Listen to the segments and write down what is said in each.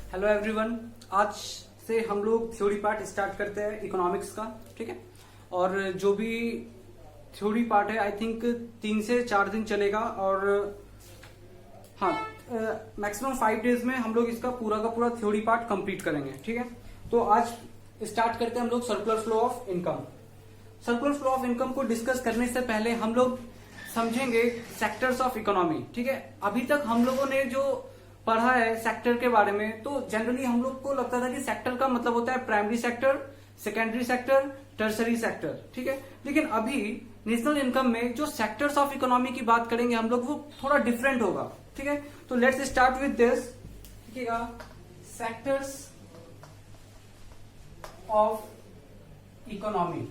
Hello everyone. आज से हम लोग थ्योरी पार्ट स्टार्ट करते हैं इकोनॉमिक्स का। ठीक है, और जो भी थ्योरी पार्ट है आई थिंक 3 से 4 दिन चलेगा और हाँ मैक्सिमम 5 डेज में हम लोग इसका पूरा का पूरा थ्योरी पार्ट कंप्लीट करेंगे। ठीक है, तो आज स्टार्ट करते हैं हम लोग circular flow of income. Circular flow of income को डिस्कस करने से पहले हम लोग समझेंगे सेक्टर्स ऑफ इकोनॉमी। ठीक है, अभी तक हम लोगों ने जो पढ़ा है सेक्टर के बारे में, तो जनरली हम लोग को लगता था कि सेक्टर का मतलब होता है primary sector, secondary sector, tertiary sector. ठीक है, लेकिन अभी नेशनल इनकम में जो सेक्टर्स ऑफ इकोनॉमी की बात करेंगे हम लोग, वो थोड़ा डिफरेंट होगा। ठीक है, तो लेट्स स्टार्ट विद दिस। देखिएगा, सेक्टर्स ऑफ इकोनॉमी।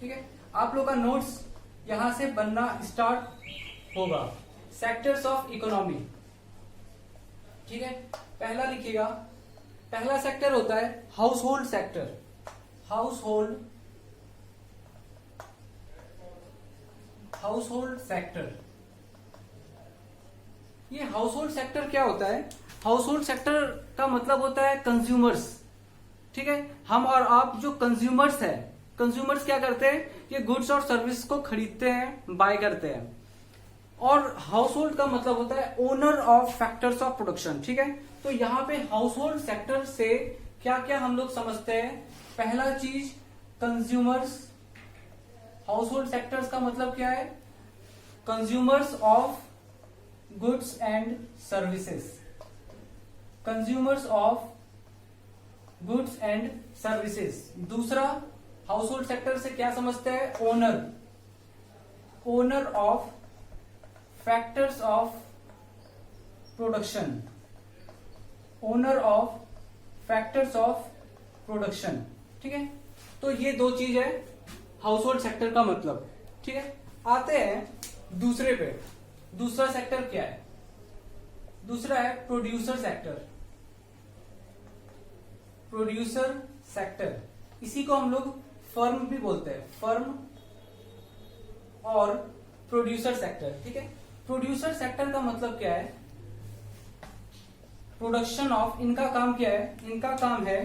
ठीक है, आप लोग का नोट्स यहां से बनना स्टार्ट होगा। Sectors of economy. ठीक है, पहला लिखिएगा, पहला सेक्टर होता है house hold sector. House hold sector. ये हाउस होल्ड सेक्टर क्या होता है? हाउस होल्ड सेक्टर का मतलब होता है कंज्यूमर्स। ठीक है, हम और आप जो कंज्यूमर्स है, कंज्यूमर्स क्या करते हैं? ये गुड्स और सर्विस को खरीदते हैं, बाय करते हैं। और हाउस होल्ड का मतलब होता है owner of factors of production. ठीक है, तो यहां पे हाउस होल्ड सेक्टर से क्या क्या हम लोग समझते हैं? पहला चीज कंज्यूमर्स। हाउस होल्ड सेक्टर्स का मतलब क्या है? Consumers of goods and services. Consumers of goods and services. दूसरा, हाउस होल्ड सेक्टर से क्या समझते हैं? Owner of factors of production. Owner of factors of production. ठीक है, तो ये दो चीज है हाउस होल्ड सेक्टर का मतलब। ठीक है, आते हैं दूसरे पे। दूसरा सेक्टर क्या है? दूसरा है प्रोड्यूसर सेक्टर। प्रोड्यूसर सेक्टर, इसी को हम लोग फर्म भी बोलते हैं, फर्म और प्रोड्यूसर सेक्टर। ठीक है, प्रोड्यूसर सेक्टर का मतलब क्या है? प्रोडक्शन ऑफ, इनका काम क्या है? इनका काम है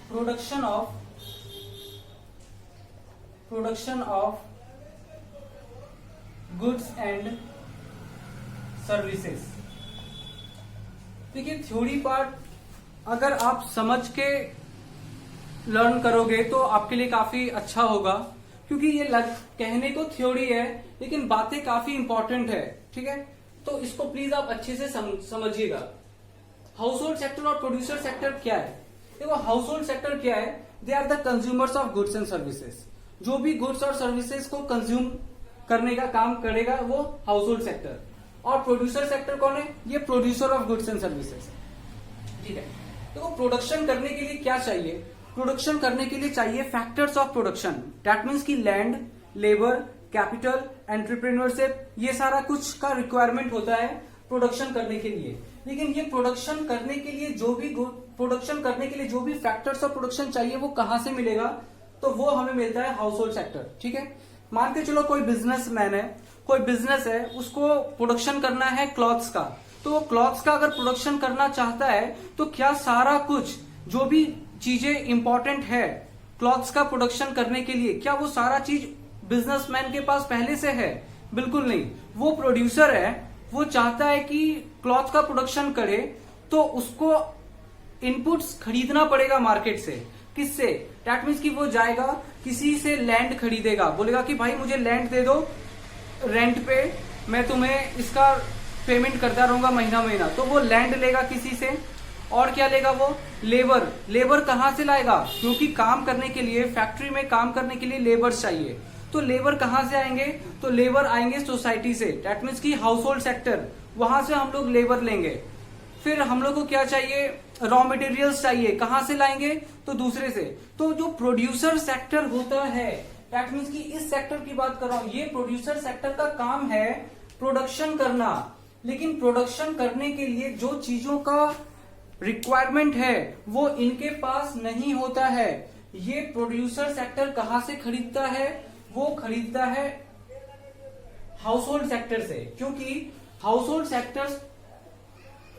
production of goods and services. देखिए, थ्योरी पार्ट अगर आप समझ के लर्न करोगे तो आपके लिए काफी अच्छा होगा, क्योंकि ये कहने को थ्योरी है लेकिन बातें काफी इंपॉर्टेंट है। ठीक है, तो इसको प्लीज आप अच्छे से समझिएगा। हाउस होल्ड सेक्टर और प्रोड्यूसर सेक्टर क्या है? देखो, हाउस होल्ड सेक्टर क्या है? They are the consumers of goods and services. जो भी गुड्स और सर्विसेज को कंज्यूम करने का काम करेगा वो हाउस होल्ड सेक्टर। और प्रोड्यूसर सेक्टर कौन है? ये producer of goods and services. ठीक है, देखो, प्रोडक्शन करने के लिए क्या चाहिए? प्रोडक्शन करने के लिए चाहिए factors of production. That means की लैंड, लेबर, कैपिटल, एंटरप्रेन्योरशिप, ये सारा कुछ का रिक्वायरमेंट होता है प्रोडक्शन करने के लिए। लेकिन ये प्रोडक्शन करने के लिए जो भी फैक्टर्स ऑफ प्रोडक्शन चाहिए वो कहां से मिलेगा? तो वो हमें मिलता है हाउस होल्ड सेक्टर। ठीक है, मान के चलो कोई बिजनेसमैन है, कोई बिजनेस है, उसको प्रोडक्शन करना है क्लॉथ्स का। तो वो क्लॉथ्स का अगर प्रोडक्शन करना चाहता है तो क्या सारा कुछ जो भी चीजें इंपॉर्टेंट है क्लॉथ्स का प्रोडक्शन करने के लिए, क्या वो सारा चीज बिजनेसमैन के पास पहले से है? बिल्कुल नहीं। वो प्रोड्यूसर है, वो चाहता है कि क्लॉथ का प्रोडक्शन करे, तो उसको इनपुट्स खरीदना पड़ेगा मार्केट से। किससे? दैट मीन्स कि वो जाएगा किसी से लैंड खरीदेगा, बोलेगा कि भाई मुझे लैंड दे दो रेंट पे, मैं तुम्हें इसका पेमेंट करता रहूंगा महीना महीना। तो वो लैंड लेगा किसी से। और क्या लेगा वो? लेबर। लेबर कहां से लाएगा? क्योंकि काम करने के लिए, फैक्ट्री में काम करने के लिए लेबर चाहिए। तो लेबर कहां से आएंगे? तो लेबर आएंगे सोसाइटी से। दैट मीन्स की हाउस होल्ड सेक्टर, वहां से हम लोग लेबर लेंगे। फिर हम लोग को क्या चाहिए? रॉ मटेरियल्स चाहिए। कहां से लाएंगे? तो दूसरे से। तो जो प्रोड्यूसर सेक्टर होता है, दैट मीन्स की इस सेक्टर की बात कर रहा हूं, ये प्रोड्यूसर सेक्टर का काम है प्रोडक्शन करना। लेकिन प्रोडक्शन करने के लिए जो चीजों का रिक्वायरमेंट है वो इनके पास नहीं होता है। ये प्रोड्यूसर सेक्टर कहां से खरीदता है? वो खरीदता है हाउस होल्ड सेक्टर से, क्योंकि हाउस होल्ड सेक्टर्स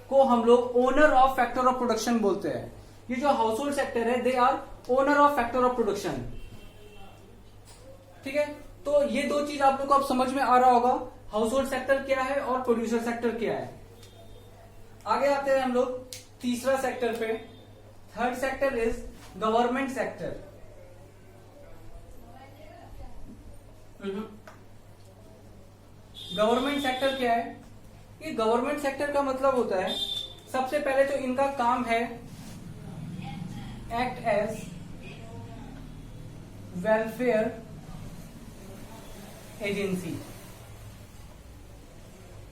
को हम लोग owner of factor of production बोलते हैं। ये जो हाउस होल्ड सेक्टर है, they are owner of factor of production. ठीक है, तो ये दो चीज आप लोग को अब समझ में आ रहा होगा, हाउस होल्ड सेक्टर क्या है और प्रोड्यूसर सेक्टर क्या है। आगे आते हैं हम लोग तीसरा सेक्टर पे। Third sector is government sector. Government sector क्या है? ये गवर्नमेंट सेक्टर का मतलब होता है, सबसे पहले तो इनका काम है एक्ट एज वेलफेयर एजेंसी।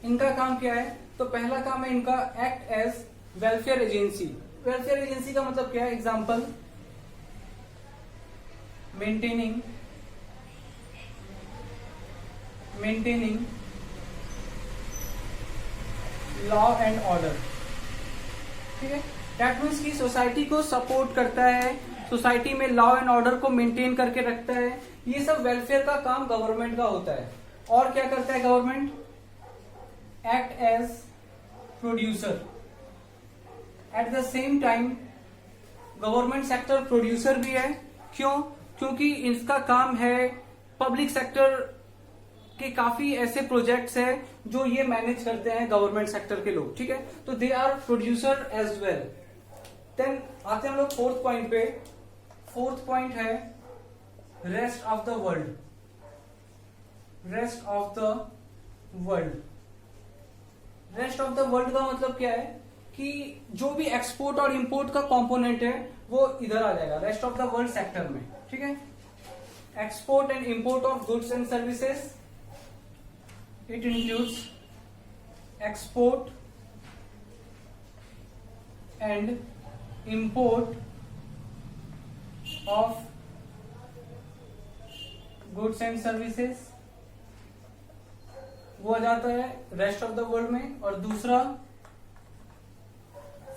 इनका काम क्या है? तो पहला काम है इनका act as welfare agency. Welfare agency का मतलब क्या है? Example, maintaining law and order. ठीक है, दैट मीन्स की सोसाइटी को सपोर्ट करता है, सोसाइटी में लॉ एंड ऑर्डर को मेंटेन करके रखता है। ये सब वेलफेयर का काम गवर्नमेंट का होता है। और क्या करता है government? Act as producer. At the same time government sector producer भी है। क्यों? क्योंकि इसका काम है पब्लिक सेक्टर के काफी ऐसे प्रोजेक्ट्स हैं जो ये मैनेज करते हैं गवर्नमेंट सेक्टर के लोग। ठीक है, तो they are producer as well. Then आते हैं हम लोग फोर्थ पॉइंट पे। फोर्थ पॉइंट है rest of the world. Rest of the world. Rest of the world का मतलब क्या है कि जो भी एक्सपोर्ट और इंपोर्ट का कंपोनेंट है वो इधर आ जाएगा rest of the world sector में। ठीक है, export and import of goods and services, it includes export and import of goods and services, वो आ जाता है रेस्ट ऑफ द वर्ल्ड में। और दूसरा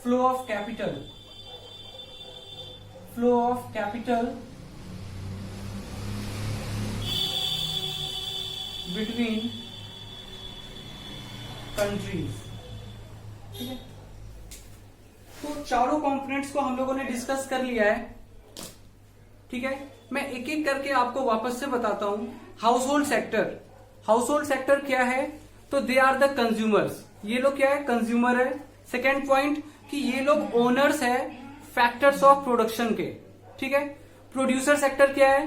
flow of capital. Flow of capital between countries. ठीक है, तो चारों कंपोनेंट्स को हम लोगों ने डिस्कस कर लिया है। ठीक है, मैं एक एक करके आपको वापस से बताता हूं। House hold sector. House hold sector क्या है? तो दे आर द कंज्यूमर्स। ये लोग क्या है? कंज्यूमर है। सेकेंड पॉइंट कि ये लोग ओनर्स है फैक्टर्स ऑफ प्रोडक्शन के। ठीक है, प्रोड्यूसर सेक्टर क्या है?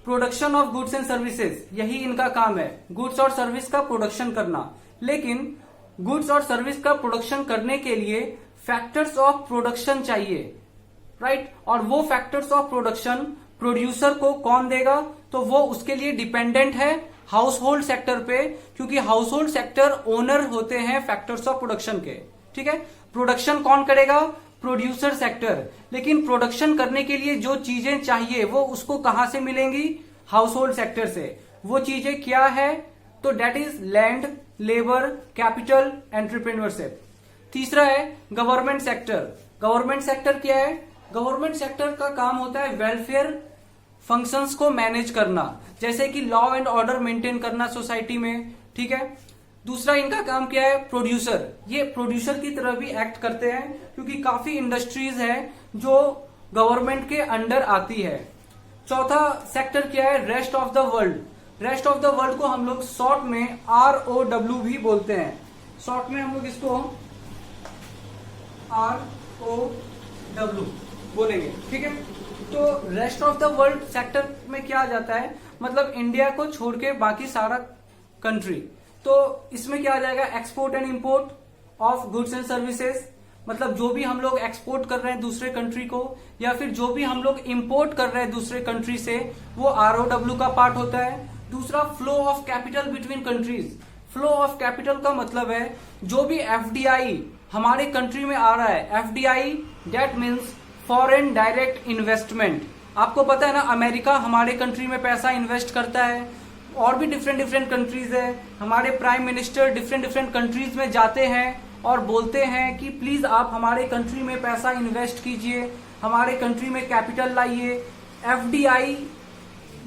Production of goods and services, यही इनका काम है, गुड्स और सर्विस का प्रोडक्शन करना। लेकिन गुड्स और सर्विस का प्रोडक्शन करने के लिए फैक्टर्स ऑफ प्रोडक्शन चाहिए, राइट? और वो फैक्टर्स ऑफ प्रोडक्शन प्रोड्यूसर को कौन देगा? तो वो उसके लिए डिपेंडेंट है हाउस होल्ड सेक्टर पे, क्योंकि हाउस होल्ड सेक्टर ओनर होते हैं फैक्टर्स ऑफ प्रोडक्शन के। ठीक है, प्रोडक्शन कौन करेगा? Producer sector. लेकिन प्रोडक्शन करने के लिए जो चीजें चाहिए वो उसको कहां से मिलेंगी? हाउस होल्ड सेक्टर से। वो चीजें क्या है? तो that is land, labour, capital, entrepreneurship. तीसरा है गवर्नमेंट सेक्टर। गवर्नमेंट सेक्टर क्या है? गवर्नमेंट सेक्टर का काम होता है वेलफेयर फंक्शंस को मैनेज करना, जैसे कि लॉ एंड ऑर्डर मेंटेन करना सोसाइटी में। ठीक है, दूसरा इनका काम क्या है? प्रोड्यूसर। ये प्रोड्यूसर की तरह भी एक्ट करते हैं, क्योंकि काफी इंडस्ट्रीज है जो गवर्नमेंट के अंडर आती है। चौथा सेक्टर क्या है? Rest of the world. Rest of the world को हम लोग शॉर्ट में ROW भी बोलते हैं। शॉर्ट में हम लोग इसको ROW बोलेंगे। ठीक है, तो rest of the world sector में क्या आ जाता है? मतलब इंडिया को छोड़ के बाकी सारा कंट्री। तो इसमें क्या आ जाएगा? Export and import of goods and services, मतलब जो भी हम लोग एक्सपोर्ट कर रहे हैं दूसरे कंट्री को, या फिर जो भी हम लोग इंपोर्ट कर रहे हैं दूसरे कंट्री से, वो ROW का पार्ट होता है। दूसरा flow of capital between countries. Flow of capital का मतलब है जो भी FDI हमारे कंट्री में आ रहा है, FDI that means foreign direct investment. आपको पता है ना, अमेरिका हमारे कंट्री में पैसा इन्वेस्ट करता है, और भी डिफरेंट डिफरेंट कंट्रीज है। हमारे prime minister different different countries में जाते हैं और बोलते हैं कि प्लीज आप हमारे कंट्री में पैसा इन्वेस्ट कीजिए, हमारे कंट्री में कैपिटल लाइए। FDI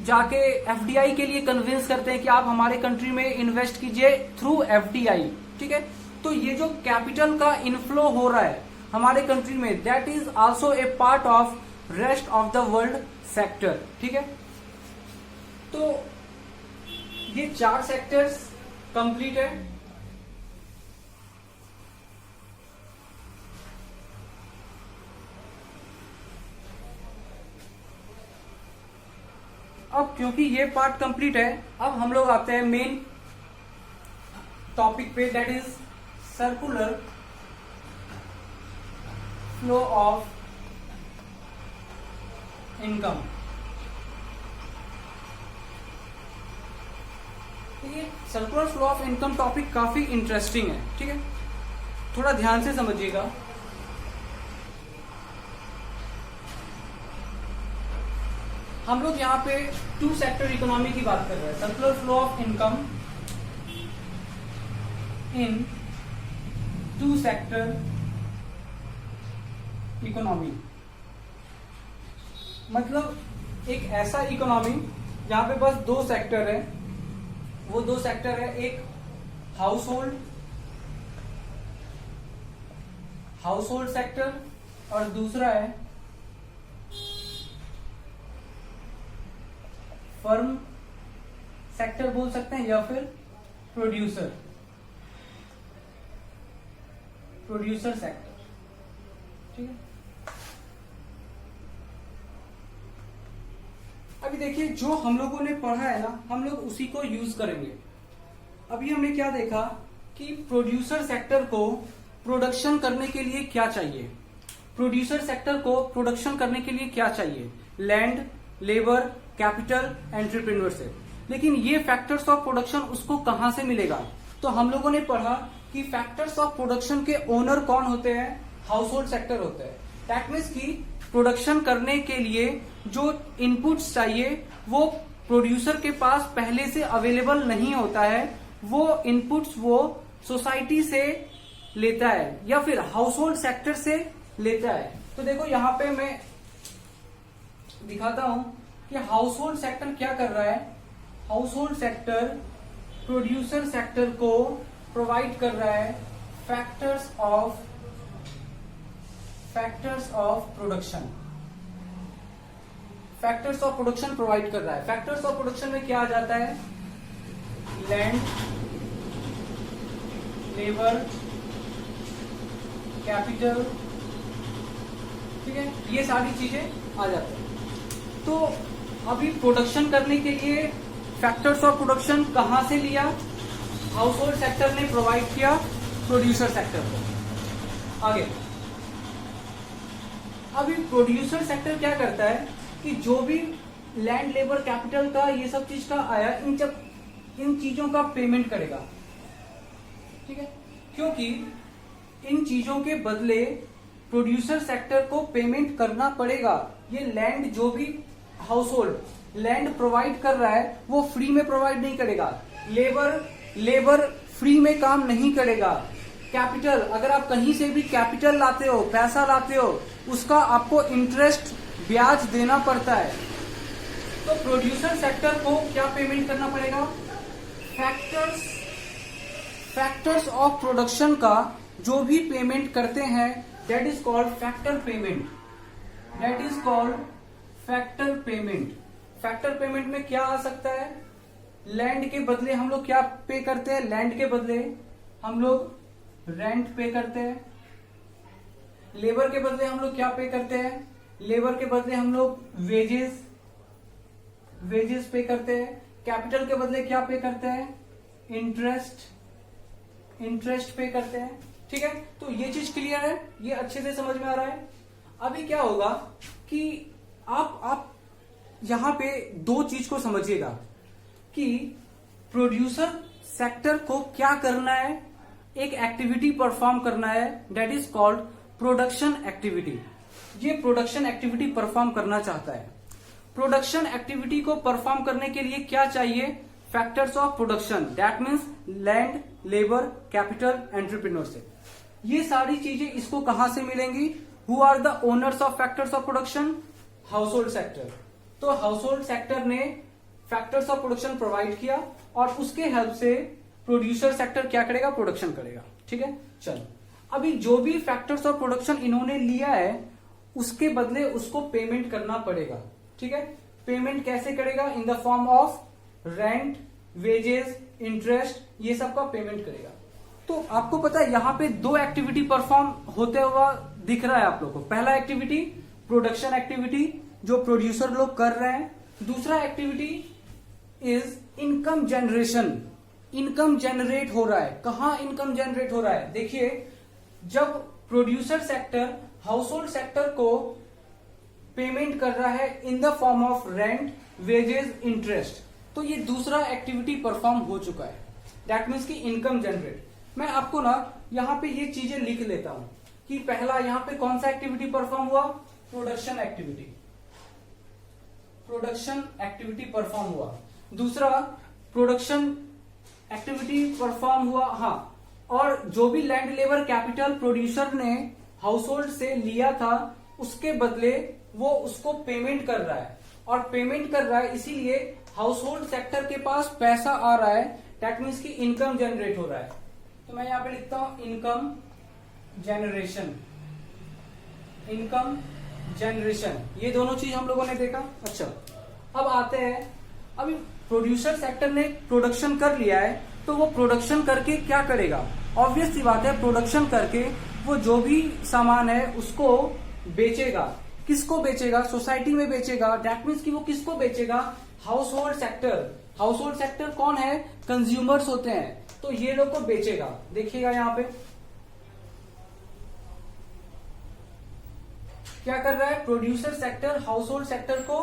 जाके FDI के लिए कन्विंस करते हैं कि आप हमारे कंट्री में इन्वेस्ट कीजिए थ्रू FDI। ठीक है। तो ये जो कैपिटल का इनफ्लो हो रहा है हमारे कंट्री में, that is also a part of rest of the world sector, ठीक है। तो ये 4 सेक्टर्स कंप्लीट है। अब क्योंकि ये पार्ट कंप्लीट है, अब हम लोग आते हैं मेन टॉपिक पे, that is circular flow of income. ये circular flow of income topic काफी इंटरेस्टिंग है, ठीक है। थोड़ा ध्यान से समझिएगा। हम लोग यहाँ पे 2 सेक्टर इकोनॉमी की बात कर रहे हैं, circular flow of income in 2 sector economy. मतलब एक ऐसा इकोनॉमी जहां पे बस 2 सेक्टर है। वो 2 सेक्टर है, एक हाउस होल्ड सेक्टर और दूसरा है फर्म सेक्टर बोल सकते हैं, या फिर प्रोड्यूसर सेक्टर, ठीक है। अभी देखिए जो हम लोगों ने पढ़ा है ना, हम लोग उसी को यूज करेंगे। अभी हमने क्या देखा कि प्रोड्यूसर सेक्टर को प्रोडक्शन करने के लिए क्या चाहिए। प्रोड्यूसर सेक्टर को प्रोडक्शन करने के लिए क्या चाहिए? Land, labour, capital, entrepreneurship. लेकिन ये फैक्टर्स ऑफ प्रोडक्शन उसको कहां से मिलेगा? तो हम लोगों ने पढ़ा कि फैक्टर्स ऑफ प्रोडक्शन के ओनर कौन होते हैं? हाउस होल्ड सेक्टर होते हैं। दैट मीन्स की प्रोडक्शन करने के लिए जो इनपुट्स चाहिए वो प्रोड्यूसर के पास पहले से अवेलेबल नहीं होता है। वो इनपुट्स वो सोसाइटी से लेता है या फिर हाउस होल्ड सेक्टर से लेता है। तो देखो यहाँ पे मैं दिखाता हूं कि हाउस होल्ड सेक्टर क्या कर रहा है। House hold sector producer sector को प्रोवाइड कर रहा है factors of production. Factors of production provide कर रहा है। फैक्टर्स ऑफ प्रोडक्शन में क्या आ जाता है? लैंड, लेबर, कैपिटल, ठीक है, ये सारी चीजें आ जाती हैं। तो अभी प्रोडक्शन करने के लिए फैक्टर्स ऑफ प्रोडक्शन कहां से लिया? हाउस होल्ड सेक्टर ने प्रोवाइड किया प्रोड्यूसर सेक्टर को। आगे अभी प्रोड्यूसर सेक्टर क्या करता है कि जो भी लैंड, लेबर, कैपिटल का ये सब चीज का आया, इन चीजों का पेमेंट करेगा, ठीक है। क्योंकि इन चीजों के बदले प्रोड्यूसर सेक्टर को पेमेंट करना पड़ेगा। ये लैंड जो भी हाउस होल्ड लैंड प्रोवाइड कर रहा है वो फ्री में प्रोवाइड नहीं करेगा। लेबर फ्री में काम नहीं करेगा। कैपिटल, अगर आप कहीं से भी कैपिटल लाते हो, पैसा लाते हो, उसका आपको इंटरेस्ट, ब्याज देना पड़ता है। तो प्रोड्यूसर सेक्टर को क्या पेमेंट करना पड़ेगा? फैक्टर्स ऑफ प्रोडक्शन का जो भी पेमेंट करते हैं that is called factor payment. Factor payment में क्या आ सकता है? लैंड के बदले हम लोग क्या पे करते हैं? लैंड के बदले हम लोग रेंट पे करते हैं। लेबर के बदले हम लोग क्या पे करते हैं? लेबर के बदले हम लोग वेजेस पे करते हैं। कैपिटल के बदले क्या पे करते हैं? इंटरेस्ट पे करते हैं, ठीक है। तो ये चीज क्लियर है, ये अच्छे से समझ में आ रहा है। अभी क्या होगा कि आप यहां पे 2 चीज को समझिएगा कि प्रोड्यूसर सेक्टर को क्या करना है। एक एक्टिविटी परफॉर्म करना है, that is called production activity. ये प्रोडक्शन एक्टिविटी परफॉर्म करना चाहता है। प्रोडक्शन एक्टिविटी को परफॉर्म करने के लिए क्या चाहिए? Factors of production, that means land, labour, capital, entrepreneurship. ये सारी चीजें इसको कहां से मिलेंगी? Who are the owners of factors of production? Household sector. तो हाउस होल्ड सेक्टर ने फैक्टर्स ऑफ प्रोडक्शन प्रोवाइड किया और उसके हेल्प से प्रोड्यूसर सेक्टर क्या करेगा, प्रोडक्शन करेगा। ठीक है, चलो अभी जो भी फैक्टर्स ऑफ प्रोडक्शन इन्होंने लिया है उसके बदले उसको पेमेंट करना पड़ेगा। ठीक है, पेमेंट कैसे करेगा, in the form of rent, wages, interest, ये सब का पेमेंट करेगा। तो आपको पता है यहां पे दो एक्टिविटी परफॉर्म होते हुआ दिख रहा है आप लोग को। पहला एक्टिविटी प्रोडक्शन एक्टिविटी जो प्रोड्यूसर लोग कर रहे हैं, दूसरा activity is income generation. Income generate हो रहा है, कहां इनकम जनरेट हो रहा है, देखिए जब producer sector house hold sector को पेमेंट कर रहा है in the form of rent, wages, interest, तो ये दूसरा एक्टिविटी परफॉर्म हो चुका है। दैट मीन्स की इनकम जनरेट। मैं आपको ना यहां पे ये चीजें लिख लेता हूं कि पहला यहां पे कौन सा एक्टिविटी परफॉर्म हुआ, production activity, production activity perform हुआ। दूसरा प्रोडक्शन एक्टिविटी परफॉर्म हुआ, हाँ, और जो भी लैंड लेबर कैपिटल प्रोड्यूसर ने हाउस होल्ड से लिया था उसके बदले वो उसको पेमेंट कर रहा है, और पेमेंट कर रहा है इसीलिए हाउस होल्ड सेक्टर के पास पैसा आ रहा है। दैट मीन्स की इनकम जनरेट हो रहा है। तो मैं यहां पे लिखता हूं इनकम जनरेशन, इनकम जनरेशन, ये दोनों चीज हम लोगों ने देखा। अच्छा, अब आते हैं, अभी प्रोड्यूसर सेक्टर ने प्रोडक्शन कर लिया है तो वो प्रोडक्शन करके क्या करेगा, ऑब्वियस सी बात है, प्रोडक्शन करके वो जो भी सामान है उसको बेचेगा। किसको बेचेगा, सोसाइटी में बेचेगा। दैट मीन्स कि वो किसको बेचेगा, house hold sector. House hold sector कौन है, कंज्यूमर्स होते हैं, तो ये लोग को बेचेगा। देखिएगा यहां पे क्या कर रहा है, producer sector house hold sector को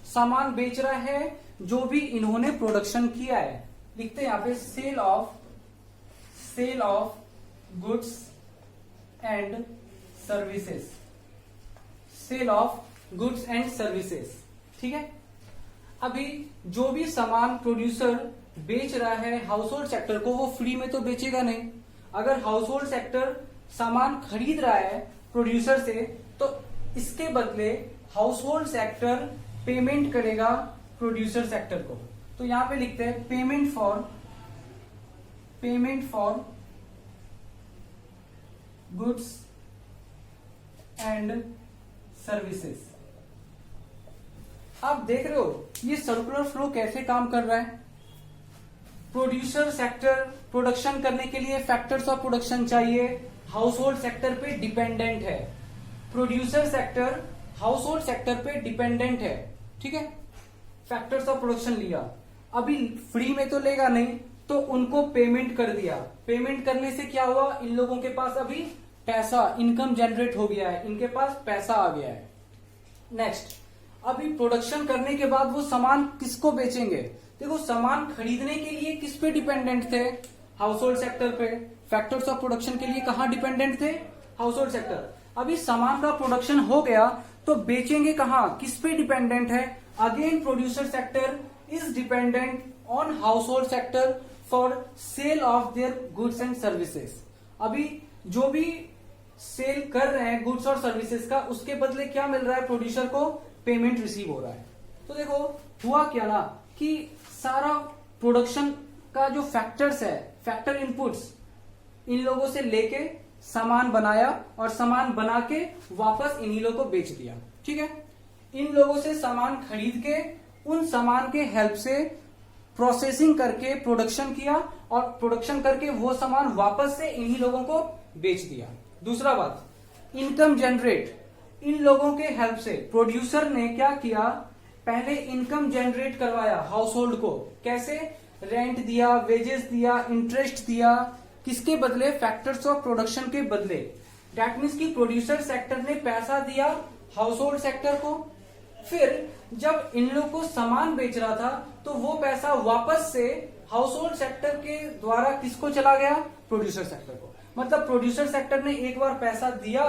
सामान बेच रहा है जो भी इन्होंने प्रोडक्शन किया है। लिखते हैं यहां पे sale of goods and services, sale of goods and services. ठीक है, अभी जो भी सामान प्रोड्यूसर बेच रहा है हाउस होल्ड सेक्टर को वो फ्री में तो बेचेगा नहीं। अगर हाउस होल्ड सेक्टर सामान खरीद रहा है प्रोड्यूसर से तो इसके बदले हाउस होल्ड सेक्टर पेमेंट करेगा प्रोड्यूसर सेक्टर को। तो यहां पे लिखते हैं payment for goods and services. आप देख रहे हो ये सर्कुलर फ्लो कैसे काम कर रहा है। प्रोड्यूसर सेक्टर प्रोडक्शन करने के लिए फैक्टर्स ऑफ प्रोडक्शन चाहिए, हाउस होल्ड सेक्टर पे डिपेंडेंट है। Producer sector house hold sector पे डिपेंडेंट है। ठीक है, फैक्टर्स ऑफ प्रोडक्शन लिया, अभी फ्री में तो लेगा नहीं तो उनको पेमेंट कर दिया। पेमेंट करने से क्या हुआ, इन लोगों के पास अभी पैसा, इनकम जनरेट हो गया है, इनके पास पैसा आ गया है। नेक्स्ट, अभी प्रोडक्शन करने के बाद वो सामान किसको बेचेंगे। देखो सामान खरीदने के लिए किस पे डिपेंडेंट थे, हाउस होल्ड सेक्टर पे। फैक्टर्स ऑफ प्रोडक्शन के लिए कहां डिपेंडेंट थे, हाउस होल्ड सेक्टर। अभी सामान का प्रोडक्शन हो गया तो बेचेंगे कहां, किस पे डिपेंडेंट है, again producer sector is dependent on house hold sector for sale of their goods and services. अभी जो भी सेल कर रहे हैं गुड्स और सर्विसेज का, उसके बदले क्या मिल रहा है, प्रोड्यूसर को पेमेंट रिसीव हो रहा है। तो देखो हुआ क्या ना कि सारा प्रोडक्शन का जो फैक्टर्स है, फैक्टर इनपुट्स, इन लोगों से लेके सामान बनाया और सामान बना के वापस इन्हीं लोगों को बेच दिया। ठीक है, इन लोगों से सामान खरीद के उन सामान के हेल्प से प्रोसेसिंग करके प्रोडक्शन किया और प्रोडक्शन करके वो सामान वापस से इन्हीं लोगों को बेच दिया। दूसरा बात, इनकम जनरेट, इन लोगों के हेल्प से प्रोड्यूसर ने क्या किया, पहले इनकम जनरेट करवाया हाउस होल्ड को। कैसे, रेंट दिया, वेजेस दिया, इंटरेस्ट दिया, किसके बदले, फैक्टर्स ऑफ प्रोडक्शन के बदले। दैट मीन्स की प्रोड्यूसर सेक्टर ने पैसा दिया हाउस होल्ड सेक्टर को, फिर जब इन लोग को सामान बेच रहा था तो वो पैसा वापस से हाउस होल्ड सेक्टर के द्वारा किसको चला गया, प्रोड्यूसर सेक्टर को। मतलब प्रोड्यूसर सेक्टर ने एक बार पैसा दिया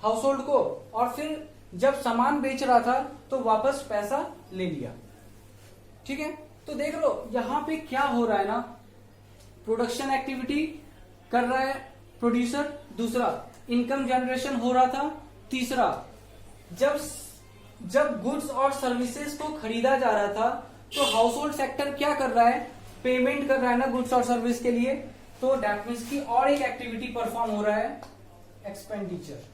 हाउस होल्ड को और फिर जब सामान बेच रहा था तो वापस पैसा ले लिया। ठीक है, तो देख लो यहां पे क्या हो रहा है ना, प्रोडक्शन एक्टिविटी कर रहा है प्रोड्यूसर, दूसरा इनकम जनरेशन हो रहा था, तीसरा जब गुड्स और सर्विसेज को खरीदा जा रहा था तो हाउस होल्ड सेक्टर क्या कर रहा है, पेमेंट कर रहा है ना गुड्स और सर्विस के लिए, तो दैट मीन्स की और एक एक्टिविटी परफॉर्म हो रहा है, एक्सपेंडिचर।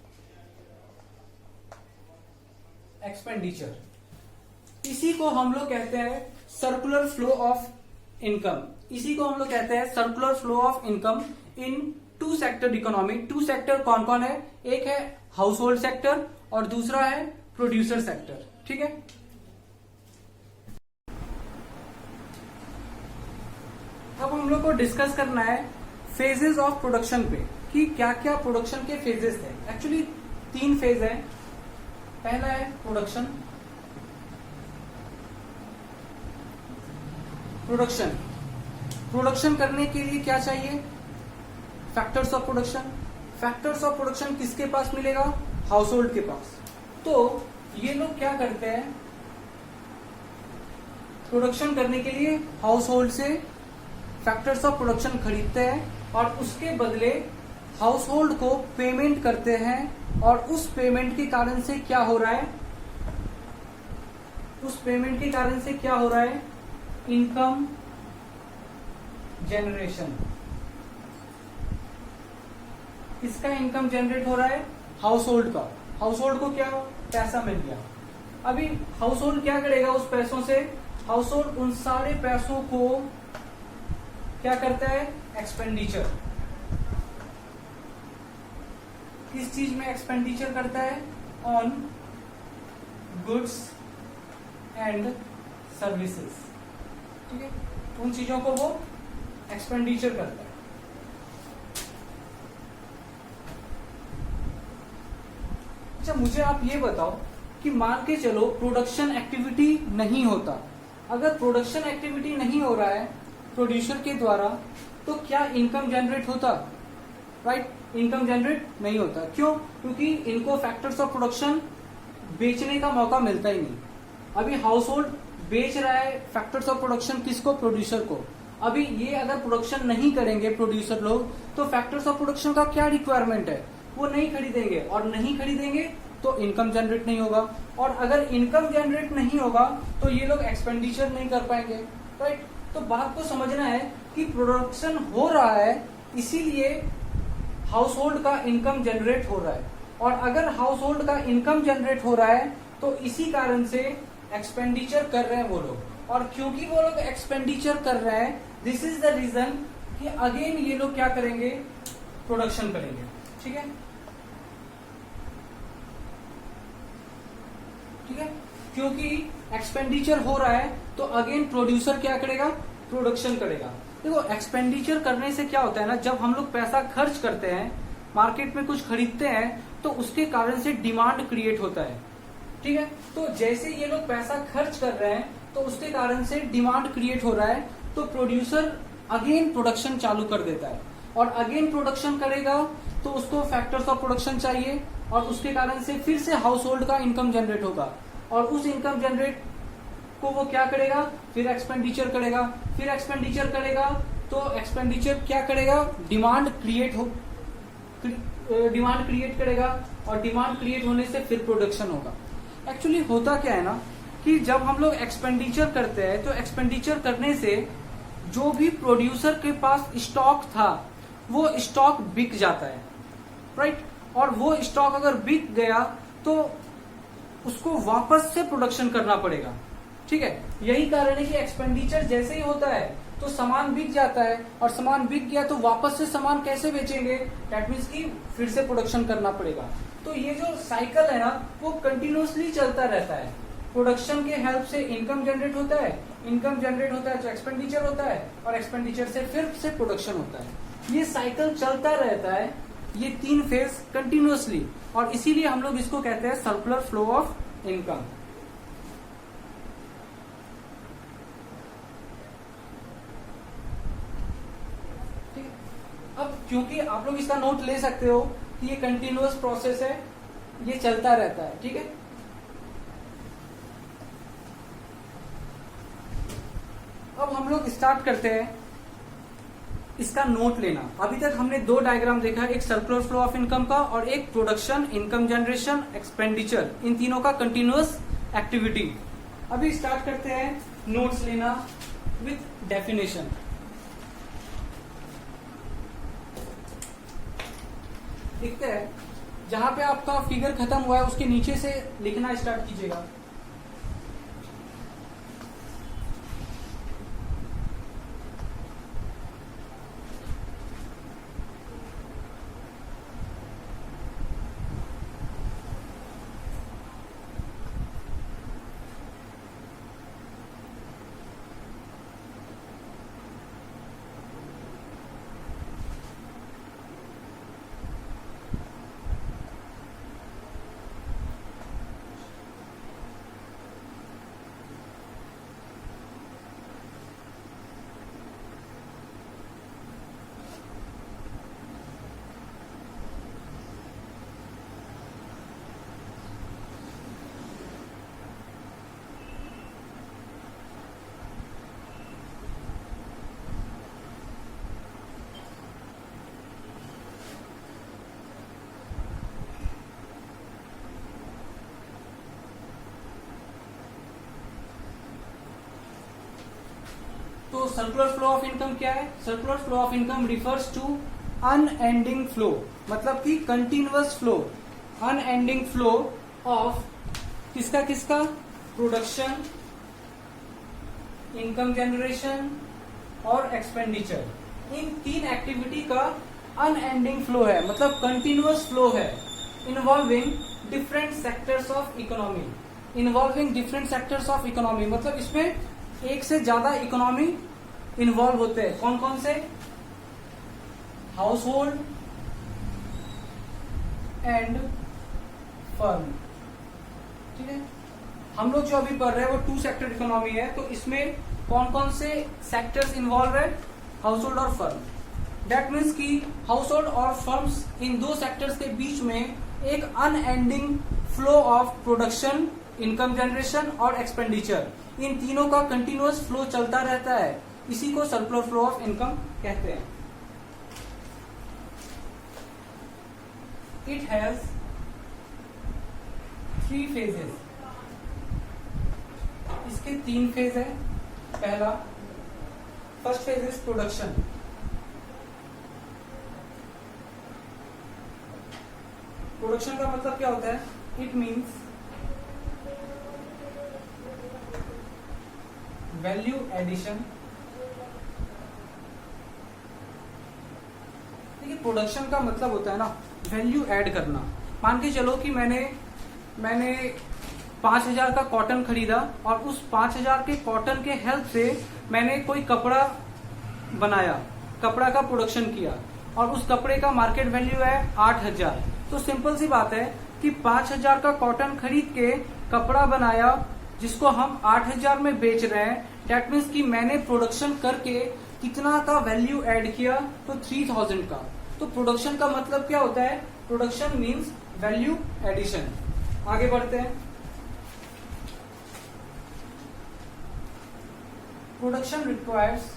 इसी को हम लोग कहते हैं सर्कुलर फ्लो ऑफ इनकम। इसी को हम लोग कहते हैं circular flow of income in two sector economy. Two sector कौन कौन है? एक है हाउस होल्ड सेक्टर और दूसरा है प्रोड्यूसर सेक्टर। ठीक है, अब हम लोग को डिस्कस करना है फेजेस ऑफ प्रोडक्शन पे, कि क्या क्या प्रोडक्शन के फेजेस थे। एक्चुअली 3 फेज है। पहला है प्रोडक्शन। प्रोडक्शन करने के लिए क्या चाहिए? Factors of production. Factors of production किसके पास मिलेगा? हाउस होल्ड के पास। तो ये लोग क्या करते हैं, प्रोडक्शन करने के लिए हाउस होल्ड से फैक्टर्स ऑफ प्रोडक्शन खरीदते हैं और उसके बदले हाउस होल्ड को पेमेंट करते हैं, और उस पेमेंट के कारण से क्या हो रहा है? Income generation. किसका इनकम जनरेट हो रहा है? हाउस होल्ड का। हाउस होल्ड को क्या पैसा मिल गया। अभी हाउस होल्ड क्या करेगा उस पैसों से? हाउस होल्ड उन सारे पैसों को क्या करता है? एक्सपेंडिचर। किस चीज में एक्सपेंडिचर करता है? On goods and services. ठीक है, उन चीजों को वो एक्सपेंडिचर करता है। अच्छा, मुझे आप ये बताओ कि मान के चलो प्रोडक्शन एक्टिविटी नहीं होता। अगर प्रोडक्शन एक्टिविटी नहीं हो रहा है प्रोड्यूसर के द्वारा, तो क्या इनकम जनरेट होता? राइट, इनकम जनरेट नहीं होता। क्यों? क्योंकि इनको फैक्टर्स ऑफ प्रोडक्शन बेचने का मौका मिलता ही नहीं। अभी हाउस होल्ड बेच रहा है फैक्टर्स ऑफ प्रोडक्शन किसको? प्रोड्यूसर को। अभी ये अगर प्रोडक्शन नहीं करेंगे प्रोड्यूसर लोग, तो फैक्टर्स ऑफ प्रोडक्शन का क्या रिक्वायरमेंट है? वो नहीं खरीदेंगे, और नहीं खरीदेंगे तो इनकम जनरेट नहीं होगा, और अगर इनकम जनरेट नहीं होगा तो ये लोग एक्सपेंडिचर नहीं कर पाएंगे। राइट, तो बात को समझना है कि प्रोडक्शन हो रहा है, इसीलिए हाउस होल्ड का इनकम जनरेट हो रहा है, और अगर हाउस होल्ड का इनकम जनरेट हो रहा है तो इसी कारण से एक्सपेंडिचर कर रहे हैं वो लोग। और क्योंकि वो लोग एक्सपेंडिचर कर रहे हैं, दिस इज द रीजन कि अगेन ये लोग क्या करेंगे? प्रोडक्शन करेंगे। ठीक है, ठीक है, क्योंकि एक्सपेंडिचर हो रहा है तो अगेन प्रोड्यूसर क्या करेगा? प्रोडक्शन करेगा। देखो, एक्सपेंडिचर करने से क्या होता है ना, जब हम लोग पैसा खर्च करते हैं, मार्केट में कुछ खरीदते हैं, तो उसके कारण से डिमांड क्रिएट होता है। ठीक है, तो जैसे ये लोग पैसा खर्च कर रहे हैं तो उसके कारण से डिमांड क्रिएट हो रहा है, तो प्रोड्यूसर अगेन प्रोडक्शन चालू कर देता है, और अगेन प्रोडक्शन करेगा तो उसको फैक्टर्स ऑफ प्रोडक्शन चाहिए, और उसके कारण से फिर से हाउस होल्ड का इनकम जनरेट होगा, और उस इनकम जनरेट को वो क्या करेगा? फिर एक्सपेंडिचर करेगा। फिर एक्सपेंडिचर करेगा तो एक्सपेंडिचर क्या करेगा? डिमांड क्रिएट करेगा, और डिमांड क्रिएट होने से फिर प्रोडक्शन होगा। एक्चुअली होता क्या है ना, कि जब हम लोग एक्सपेंडिचर करते हैं तो एक्सपेंडिचर करने से जो भी प्रोड्यूसर के पास स्टॉक था वो स्टॉक बिक जाता है। राइट, और वो स्टॉक अगर बिक गया तो उसको वापस से प्रोडक्शन करना पड़ेगा। ठीक है, यही कारण है कि एक्सपेंडिचर जैसे ही होता है तो सामान बिक जाता है, और सामान बिक गया तो वापस से सामान कैसे बेचेंगे? दैट मीन्स कि फिर से प्रोडक्शन करना पड़ेगा। तो ये जो साइकिल है ना, वो कंटिन्यूअसली चलता रहता है। प्रोडक्शन के हेल्प से इनकम जनरेट होता है, इनकम जनरेट होता है तो एक्सपेंडिचर होता है, और एक्सपेंडिचर से फिर से प्रोडक्शन होता है। ये साइकिल चलता रहता है, ये 3 फेज कंटिन्यूअसली, और इसीलिए हम लोग इसको कहते हैं सर्कुलर फ्लो ऑफ इनकम। अब क्योंकि आप लोग इसका नोट ले सकते हो कि ये कंटिन्यूअस प्रोसेस है, ये चलता रहता है। ठीक है, अब हम लोग स्टार्ट करते हैं इसका नोट लेना। अभी तक हमने 2 डायग्राम देखा है, एक सर्कुलर फ्लो ऑफ इनकम का और एक प्रोडक्शन, इनकम जनरेशन, एक्सपेंडिचर, इन तीनों का कंटिन्यूअस एक्टिविटी। अभी स्टार्ट करते हैं नोट्स लेना। With definition. दिखते हैं, जहां पे आपका फिगर खत्म हुआ है उसके नीचे से लिखना स्टार्ट कीजिएगा। तो सर्कुलर फ्लो ऑफ इनकम क्या है? Circular flow of income refers to unending flow, मतलब कि continuous flow, unending flow of किसका किसका? प्रोडक्शन, इनकम जनरेशन और एक्सपेंडिचर। इन तीन एक्टिविटी का अनएंडिंग फ्लो है, मतलब कंटिन्यूअस फ्लो है, involving different sectors of economy. Involving different sectors of economy मतलब इसमें एक से ज्यादा इकोनॉमी इन्वॉल्व होते हैं। कौन कौन से? House hold and firm. ठीक है, हम लोग जो अभी पढ़ रहे हैं वो 2 सेक्टर इकोनॉमी है, तो इसमें कौन कौन से सेक्टर्स इन्वॉल्व है? हाउस होल्ड और फर्म। दैट मीन्स कि हाउस होल्ड और फर्म्स, इन 2 सेक्टर्स के बीच में एक unending flow of production, income generation और एक्सपेंडिचर, इन तीनों का कंटिन्यूअस फ्लो चलता रहता है। इसी को सर्कुलर फ्लो ऑफ इनकम कहते हैं। It has 3 phases। इसके 3 फेज है। पहला, first phase is production. Production का मतलब क्या होता है? It means value addition. देखिए, प्रोडक्शन का मतलब होता है ना वैल्यू ऐड करना। मान के चलो कि मैंने 5000 का कॉटन खरीदा और उस 5000 के कॉटन के हेल्प से मैंने कोई कपड़ा बनाया, कपड़ा का प्रोडक्शन किया और उस कपड़े का मार्केट वैल्यू है 8000। तो सिंपल सी बात है कि 5000 का कॉटन खरीद के कपड़ा बनाया जिसको हम 8000 में बेच रहे हैं। दैट मीन्स कि मैंने प्रोडक्शन करके कितना का वैल्यू ऐड किया? तो 3000 का। तो प्रोडक्शन का मतलब क्या होता है? Production means value addition. आगे बढ़ते हैं। Production requires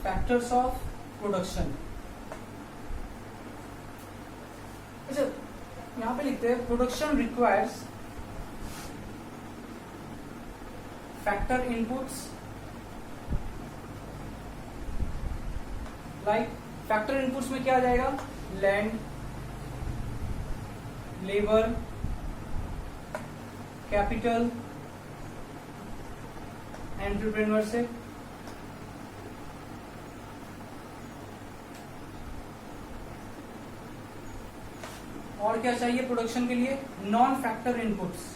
factors of production. अच्छा, यहां पे लिखते हैं production requires factor inputs like. Factor inputs में क्या आ जाएगा? लैंड, लेबर, कैपिटल, एंटरप्रेन्योरशिप, और क्या चाहिए प्रोडक्शन के लिए? Non factor inputs.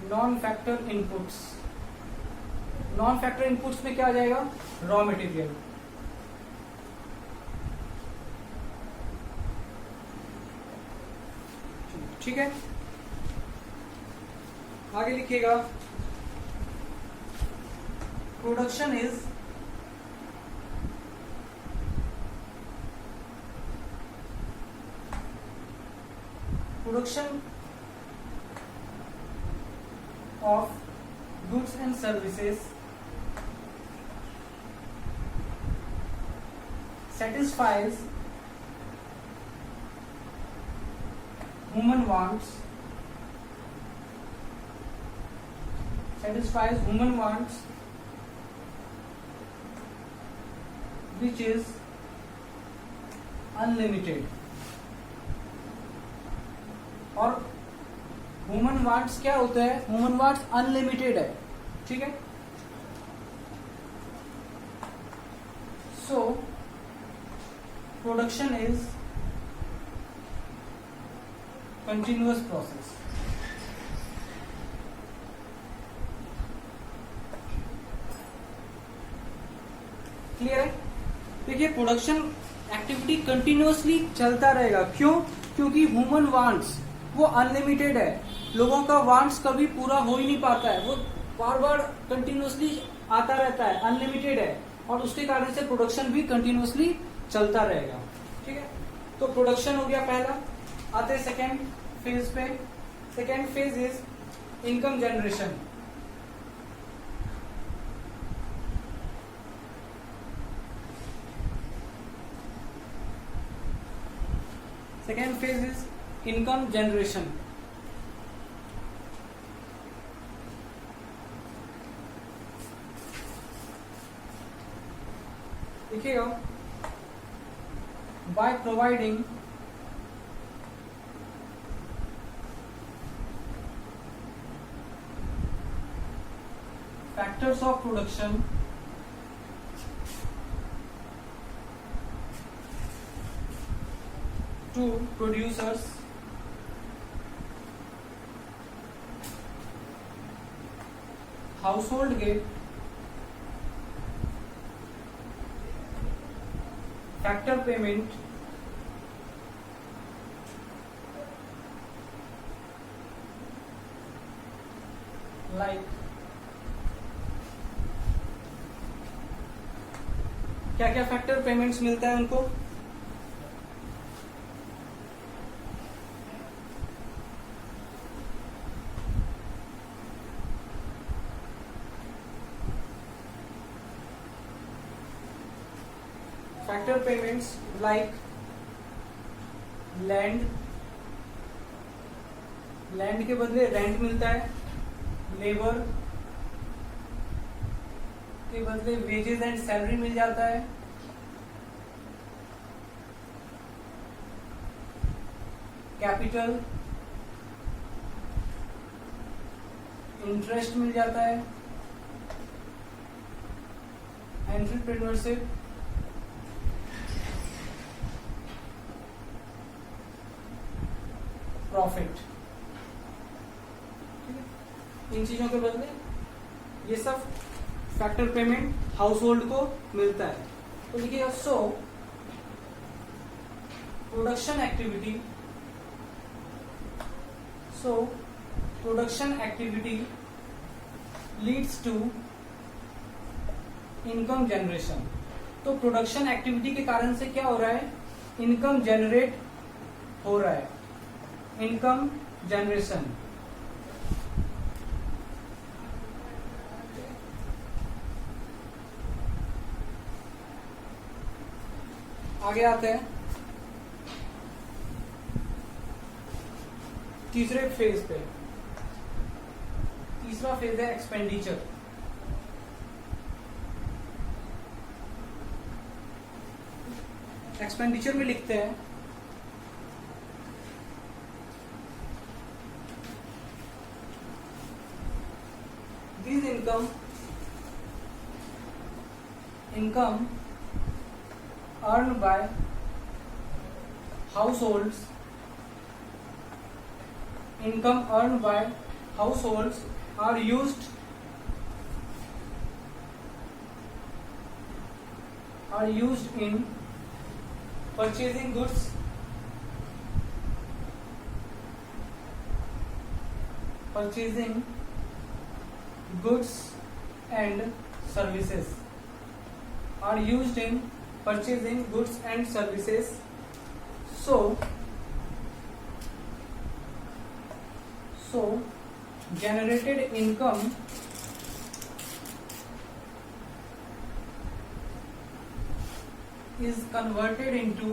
Non factor inputs, non factor inputs में क्या आ जाएगा? Raw material. ठीक है, आगे लिखिएगा। Production is production of goods and services satisfies human wants, satisfies human wants, which is unlimited. और ह्यूमन वांट्स क्या होता है? ह्यूमन वांट्स अनलिमिटेड है, ठीक है। So production is continuous process. Clear है? देखिए, प्रोडक्शन एक्टिविटी कंटिन्यूअसली चलता रहेगा। क्यों? क्योंकि ह्यूमन वांट्स वो अनलिमिटेड है। लोगों का वांट्स कभी पूरा हो ही नहीं पाता है, वो बार बार कंटिन्यूअसली आता रहता है, अनलिमिटेड है, और उसके कारण से प्रोडक्शन भी कंटिन्यूअसली चलता रहेगा, ठीक है। तो प्रोडक्शन हो गया पहला। आते हैं सेकेंड फेज पे। Second phase is income generation. Second phase is income generation. देखिएगा, by providing factors of production to producers, household get factor payment like क्या क्या फैक्टर पेमेंट्स मिलता है उनको? फैक्टर पेमेंट्स लाइक लैंड के बदले रेंट मिलता है, लेबर के बदले वेजेस एंड सैलरी मिल जाता है, कैपिटल इंटरेस्ट मिल जाता है, एंटरप्रेन्योरशिप प्रॉफिट। इन चीजों के बदले ये सब फैक्टर पेमेंट हाउस होल्ड को मिलता है। तो देखिए, so production activity leads to income generation. तो प्रोडक्शन एक्टिविटी के कारण से क्या हो रहा है? इनकम जनरेट हो रहा है, इनकम जनरेशन। आगे आते हैं तीसरे फेज पे। तीसरा फेज है एक्सपेंडिचर। एक्सपेंडिचर में लिखते हैं this income earned by households, income earned by households are used in purchasing goods and services, are used in purchasing goods and services. So generated income is converted into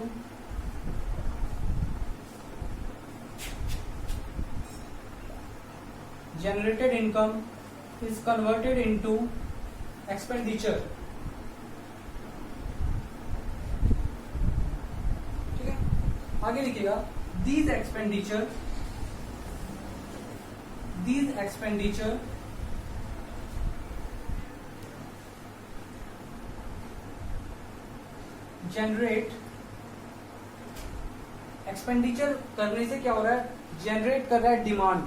generated income is converted into expenditure. ठीक है, आगे लिखिएगा these expenditure generate. Expenditure करने से क्या हो रहा है, जनरेट कर रहा है डिमांड,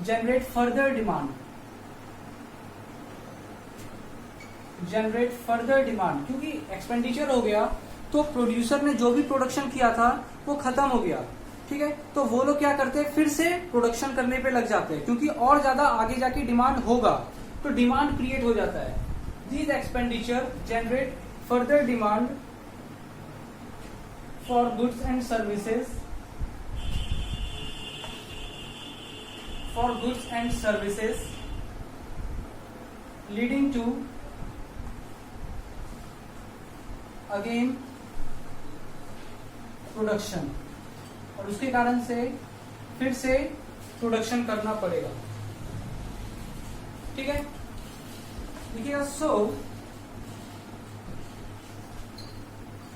जनरेट फर्दर डिमांड, क्योंकि एक्सपेंडिचर हो गया तो प्रोड्यूसर ने जो भी प्रोडक्शन किया था वो खत्म हो गया। ठीक है, तो वो लोग क्या करते हैं, फिर से प्रोडक्शन करने पे लग जाते हैं, क्योंकि और ज्यादा आगे जाके डिमांड होगा तो डिमांड क्रिएट हो जाता है। These expenditure generate further demand for goods and services leading to again production, और उसके कारण से फिर से प्रोडक्शन करना पड़ेगा। ठीक है, देखिएगा so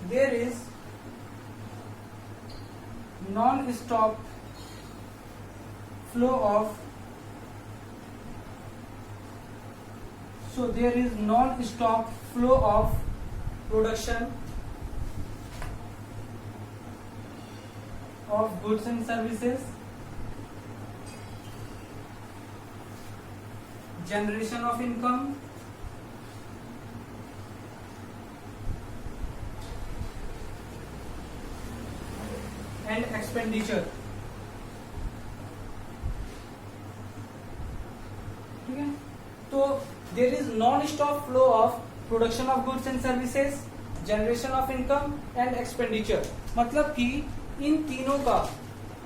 there is non-stop flow of production of goods and services, generation of income, and expenditure। ठीक है, तो there is non stop flow of production of goods and services, generation of income and expenditure. मतलब कि इन तीनों का,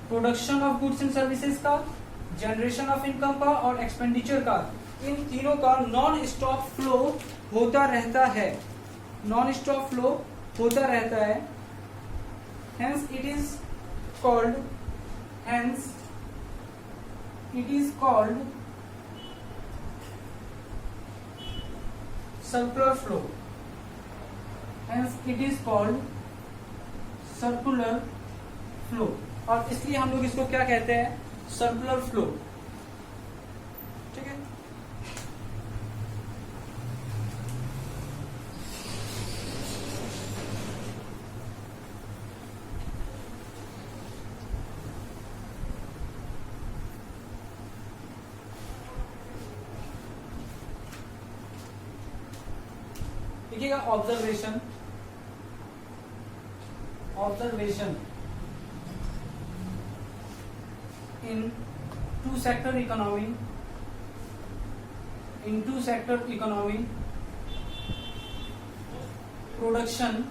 production of goods and services का, generation of income का और एक्सपेंडिचर का, इन तीनों का नॉन स्टॉप फ्लो होता रहता है, नॉन स्टॉप फ्लो होता रहता है। Hence it is called circular flow। Hence it is called circular flow, और इसलिए हम लोग इसको क्या कहते हैं, सर्कुलर फ्लो। ठीक है, देखिएगा observation in two sector economy production,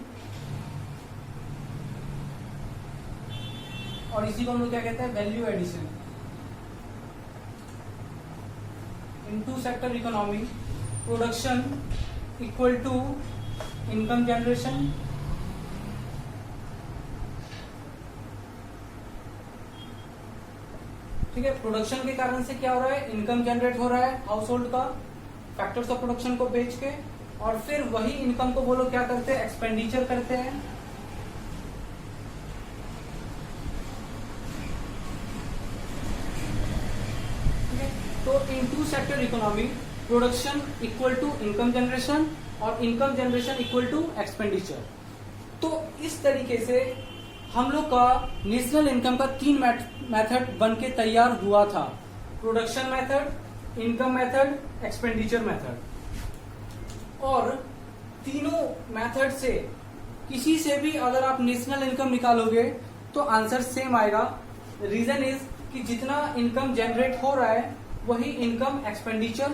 और इसी को हम लोग क्या कहते हैं, value addition. In two sector economy production equal to income generation, ठीक है। प्रोडक्शन के कारण से क्या हो रहा है, इनकम जनरेट हो रहा है हाउस होल्ड का, फैक्टर्स ऑफ प्रोडक्शन को बेच के, और फिर वही इनकम को वो लोग क्या करते हैं, एक्सपेंडिचर करते हैं। ठीक है, तो in two sector economy production equal to income generation और income generation equal to expenditure. तो इस तरीके से हम लोग का नेशनल इनकम का 3 मेथड बन के तैयार हुआ था, production method, income method, expenditure method. और तीनों मेथड से किसी से भी अगर आप नेशनल इनकम निकालोगे तो आंसर सेम आएगा। रीजन इज कि जितना इनकम जनरेट हो रहा है वही इनकम एक्सपेंडिचर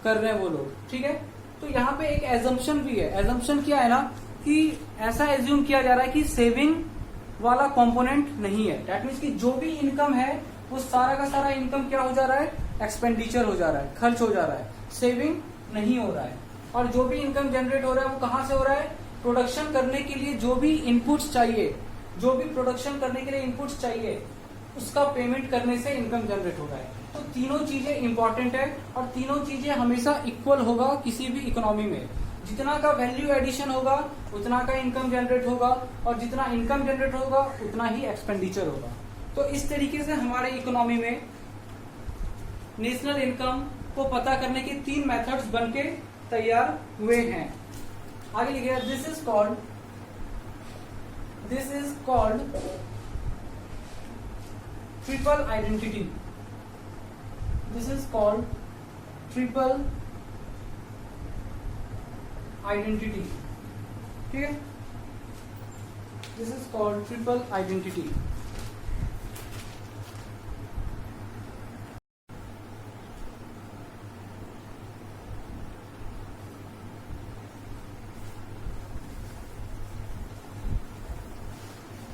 कर रहे हैं वो लोग। ठीक है, तो यहाँ पे एक एजम्पशन भी है। एजम्पशन क्या है ना, कि ऐसा एज्यूम किया जा रहा है कि सेविंग वाला कंपोनेंट नहीं है। दैट मीन्स कि जो भी इनकम है वो सारा का सारा इनकम क्या हो जा रहा है, एक्सपेंडिचर हो जा रहा है, खर्च हो जा रहा है, सेविंग नहीं हो रहा है। और जो भी इनकम जनरेट हो रहा है वो कहाँ से हो रहा है, प्रोडक्शन करने के लिए जो भी इनपुट्स चाहिए, जो भी प्रोडक्शन करने के लिए इनपुट्स चाहिए उसका पेमेंट करने से इनकम जनरेट हो रहा है। तो तीनों चीजें इंपॉर्टेंट है और तीनों चीजें हमेशा इक्वल होगा किसी भी इकोनॉमी में। जितना का वैल्यू एडिशन होगा उतना का इनकम जनरेट होगा और जितना इनकम जनरेट होगा उतना ही एक्सपेंडिचर होगा। तो इस तरीके से हमारे इकोनॉमी में नेशनल इनकम को पता करने के 3 मेथड्स बनके तैयार हुए हैं। आगे लिखिए, this is called triple identity. This is called triple identity. ठीक है, this is called triple identity.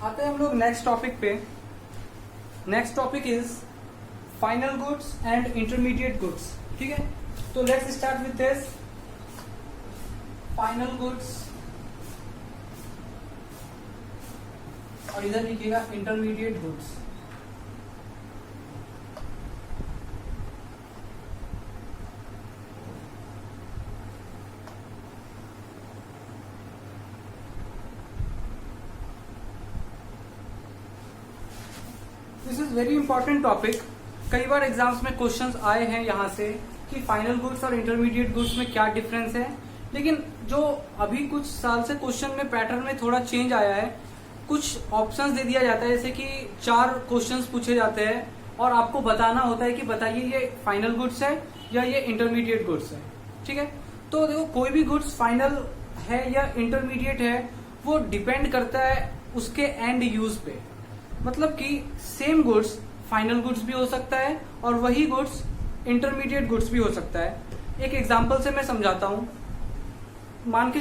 आते हैं हम लोग नेक्स्ट टॉपिक पे। Next topic is final goods and intermediate goods. ठीक है, तो let's start with this final goods और इधर लिखिएगा intermediate goods. This is very important topic. कई बार एग्जाम्स में क्वेश्चंस आए हैं यहाँ से कि फाइनल गुड्स और इंटरमीडिएट गुड्स में क्या डिफरेंस है, लेकिन जो अभी कुछ साल से क्वेश्चन में पैटर्न में थोड़ा चेंज आया है। कुछ ऑप्शंस दे दिया जाता है, जैसे कि 4 क्वेश्चंस पूछे जाते हैं और आपको बताना होता है कि बताइए ये फाइनल गुड्स है या ये इंटरमीडिएट गुड्स है। ठीक है, तो देखो कोई भी गुड्स फाइनल है या इंटरमीडिएट है वो डिपेंड करता है उसके एंड यूज पे। मतलब कि सेम गुड्स फाइनल गुड्स भी हो सकता है और वही गुड्स इंटरमीडिएट गुड्स भी हो सकता है। एक एग्जांपल से मैं समझाता हूं। मान के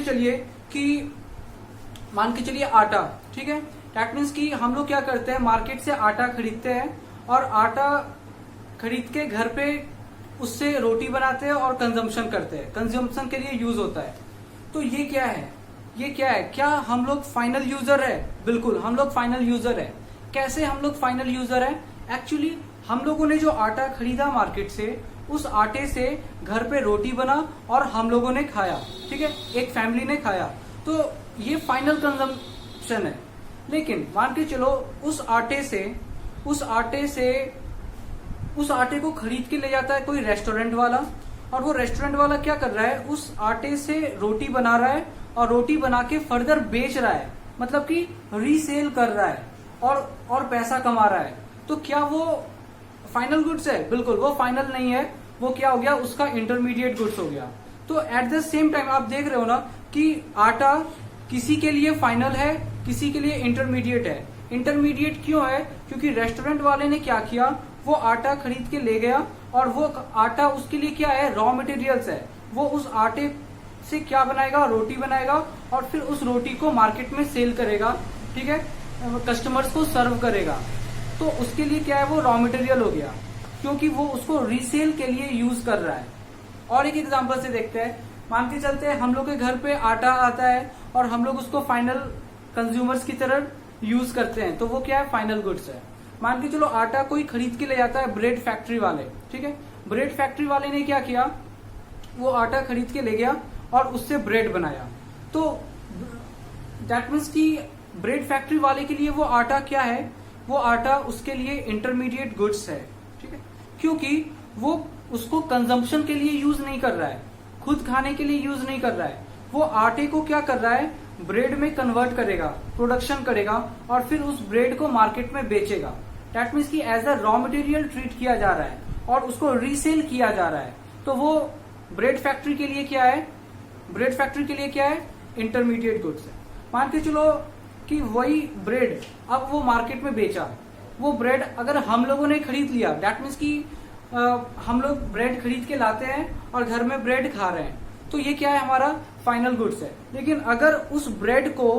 चलिए आटा। ठीक है, दैट मीन्स कि हम लोग क्या करते हैं, मार्केट से आटा खरीदते हैं और आटा खरीद के घर पे उससे रोटी बनाते हैं और कंजम्पशन करते हैं, कंजम्पशन के लिए यूज होता है। तो ये क्या है, क्या हम लोग फाइनल यूजर है? बिल्कुल हम लोग फाइनल यूजर है। कैसे हम लोग फाइनल यूजर है? एक्चुअली हम लोगों ने जो आटा खरीदा मार्केट से, उस आटे से घर पे रोटी बना और हम लोगों ने खाया। ठीक है, एक फैमिली ने खाया, तो ये फाइनल कंजम्पशन है। लेकिन मान के चलो उस आटे को खरीद के ले जाता है कोई रेस्टोरेंट वाला, और वो रेस्टोरेंट वाला क्या कर रहा है, उस आटे से रोटी बना रहा है और रोटी बना के फर्दर बेच रहा है, मतलब कि रीसेल कर रहा है और पैसा कमा रहा है। तो क्या वो फाइनल गुड्स है? बिल्कुल वो फाइनल नहीं है। वो क्या हो गया, उसका इंटरमीडिएट गुड्स हो गया। तो एट द सेम टाइम आप देख रहे हो ना कि आटा किसी के लिए फाइनल है, किसी के लिए इंटरमीडिएट है। इंटरमीडिएट क्यों है? क्योंकि रेस्टोरेंट वाले ने क्या किया, वो आटा खरीद के ले गया और वो आटा उसके लिए क्या है, रॉ मटेरियल्स है। वो उस आटे से क्या बनाएगा, रोटी बनाएगा और फिर उस रोटी को मार्केट में सेल करेगा। ठीक है, कस्टमर्स को सर्व करेगा। तो उसके लिए क्या है, वो रॉ मटेरियल हो गया, क्योंकि वो उसको रीसेल के लिए यूज कर रहा है। और एक एग्जांपल से देखते हैं। मान के चलते हैं हम लोग के घर पे आटा आता है और हम लोग उसको फाइनल कंज्यूमर्स की तरह यूज करते हैं, तो वो क्या है, फाइनल गुड्स है। मान के चलो आटा कोई खरीद के ले जाता है ब्रेड फैक्ट्री वाले। ठीक है, ब्रेड फैक्ट्री वाले ने क्या किया, वो आटा खरीद के ले गया और उससे ब्रेड बनाया। तो दैट मीन्स कि ब्रेड फैक्ट्री वाले के लिए वो आटा क्या है, वो आटा उसके लिए इंटरमीडिएट गुड्स है। ठीक है, क्योंकि वो उसको कंजम्पशन के लिए यूज नहीं कर रहा है, खुद खाने के लिए यूज नहीं कर रहा है। वो आटे को क्या कर रहा है, ब्रेड में कन्वर्ट करेगा, प्रोडक्शन करेगा और फिर उस ब्रेड को मार्केट में बेचेगा। दैट मीन्स कि as a raw material treat किया जा रहा है और उसको रीसेल किया जा रहा है। तो वो ब्रेड फैक्ट्री के लिए क्या है, ब्रेड फैक्ट्री के लिए क्या है, इंटरमीडिएट गुड्स है। मान के चलो कि वही ब्रेड अब वो मार्केट में बेचा, वो ब्रेड अगर हम लोगों ने खरीद लिया, दैट मीन्स कि हम लोग ब्रेड खरीद के लाते हैं और घर में ब्रेड खा रहे हैं, तो ये क्या है, हमारा फाइनल गुड्स है। लेकिन अगर उस ब्रेड को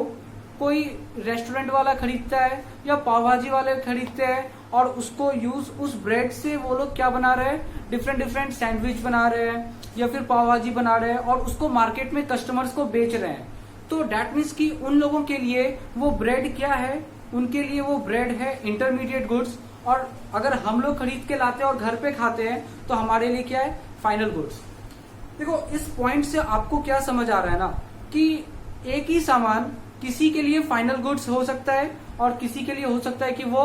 कोई रेस्टोरेंट वाला खरीदता है या पाव भाजी वाले खरीदते हैं और उसको यूज, उस ब्रेड से वो लोग क्या बना रहे हैं, डिफरेंट सैंडविच बना रहे हैं या फिर पाव भाजी बना रहे हैं और उसको मार्केट में कस्टमर्स को बेच रहे हैं, तो डैट मीन्स कि उन लोगों के लिए वो ब्रेड क्या है, उनके लिए वो ब्रेड है इंटरमीडिएट गुड्स और अगर हम लोग खरीद के लाते हैं और घर पे खाते हैं तो हमारे लिए क्या है, फाइनल गुड्स। देखो इस पॉइंट से आपको क्या समझ आ रहा है ना, कि एक ही सामान किसी के लिए फाइनल गुड्स हो सकता है और किसी के लिए हो सकता है कि वो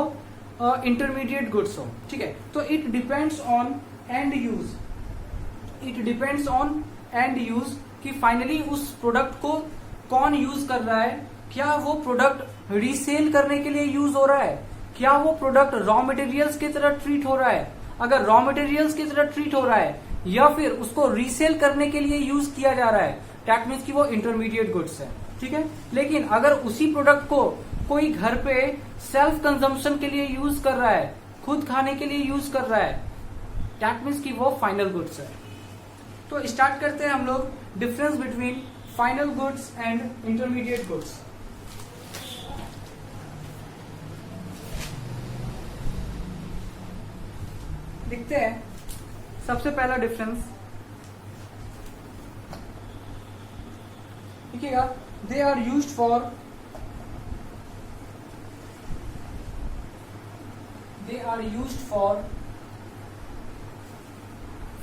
इंटरमीडिएट गुड्स हो। ठीक है, तो it depends on and use, it depends on and use कि फाइनली उस प्रोडक्ट को कौन यूज कर रहा है। क्या वो प्रोडक्ट रीसेल करने के लिए यूज हो रहा है, क्या वो प्रोडक्ट रॉ मटेरियल्स की तरह ट्रीट हो रहा है। अगर रॉ मटेरियल्स की तरह ट्रीट हो रहा है या फिर उसको रीसेल करने के लिए यूज किया जा रहा है, दैट मीन्स कि वो इंटरमीडिएट गुड्स है। ठीक है, लेकिन अगर उसी प्रोडक्ट को कोई घर पे सेल्फ कंजम्पशन के लिए यूज कर रहा है, खुद खाने के लिए यूज कर रहा है, दैट मीन्स कि वो फाइनल गुड्स है। तो स्टार्ट करते हैं हम लोग difference between final goods and intermediate goods. देखते हैं सबसे पहला डिफरेंस, देखिएगा, they are used for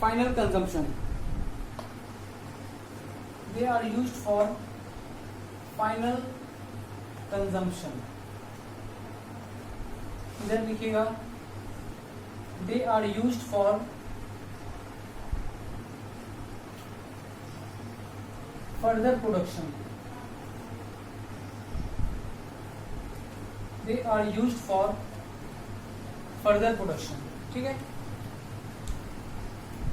final consumption, they are used for final consumption. इधर लिखिएगा, they are used for further production, they are used for further production. ठीक है,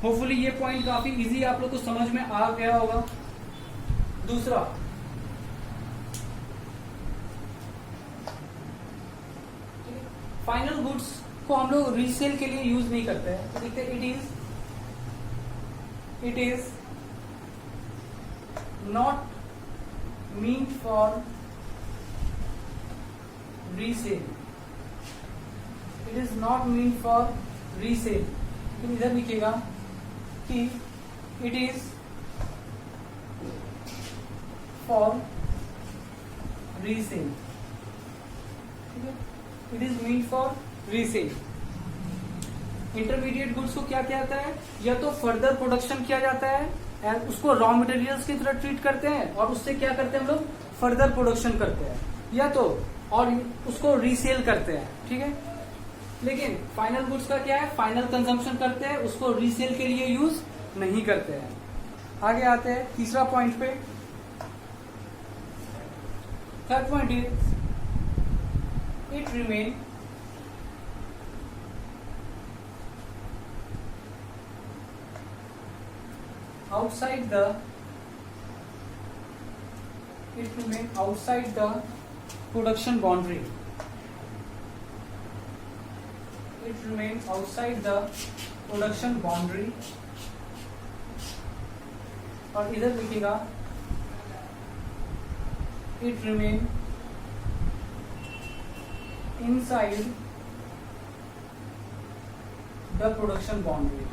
hopefully ये पॉइंट काफी इजी आप लोग को समझ में आ गया होगा। दूसरा, फाइनल गुड्स को हम लोग रीसेल के लिए यूज नहीं करते हैं। तो देखते हैं, it is not meant for resale, it is not meant for resale. इधर लिखिएगा कि इट इज फॉर रीसेल। ठीक है, it is meant for resale. Intermediate goods को क्या किया जाता है, या तो फर्दर प्रोडक्शन किया जाता है एंड उसको रॉ मटेरियल्स की तरह ट्रीट करते हैं और उससे क्या करते हैं हम लोग, फर्दर प्रोडक्शन करते हैं, या तो और उसको रीसेल करते हैं। ठीक है, लेकिन फाइनल गुड्स का क्या है, फाइनल कंजम्पशन करते हैं, उसको रीसेल के लिए यूज नहीं करते हैं। आगे आते हैं तीसरा पॉइंट पे। Third point is it remain outside the production boundary, it remains outside the production boundary। और इधर लिखिएगा, it remain inside the production boundary।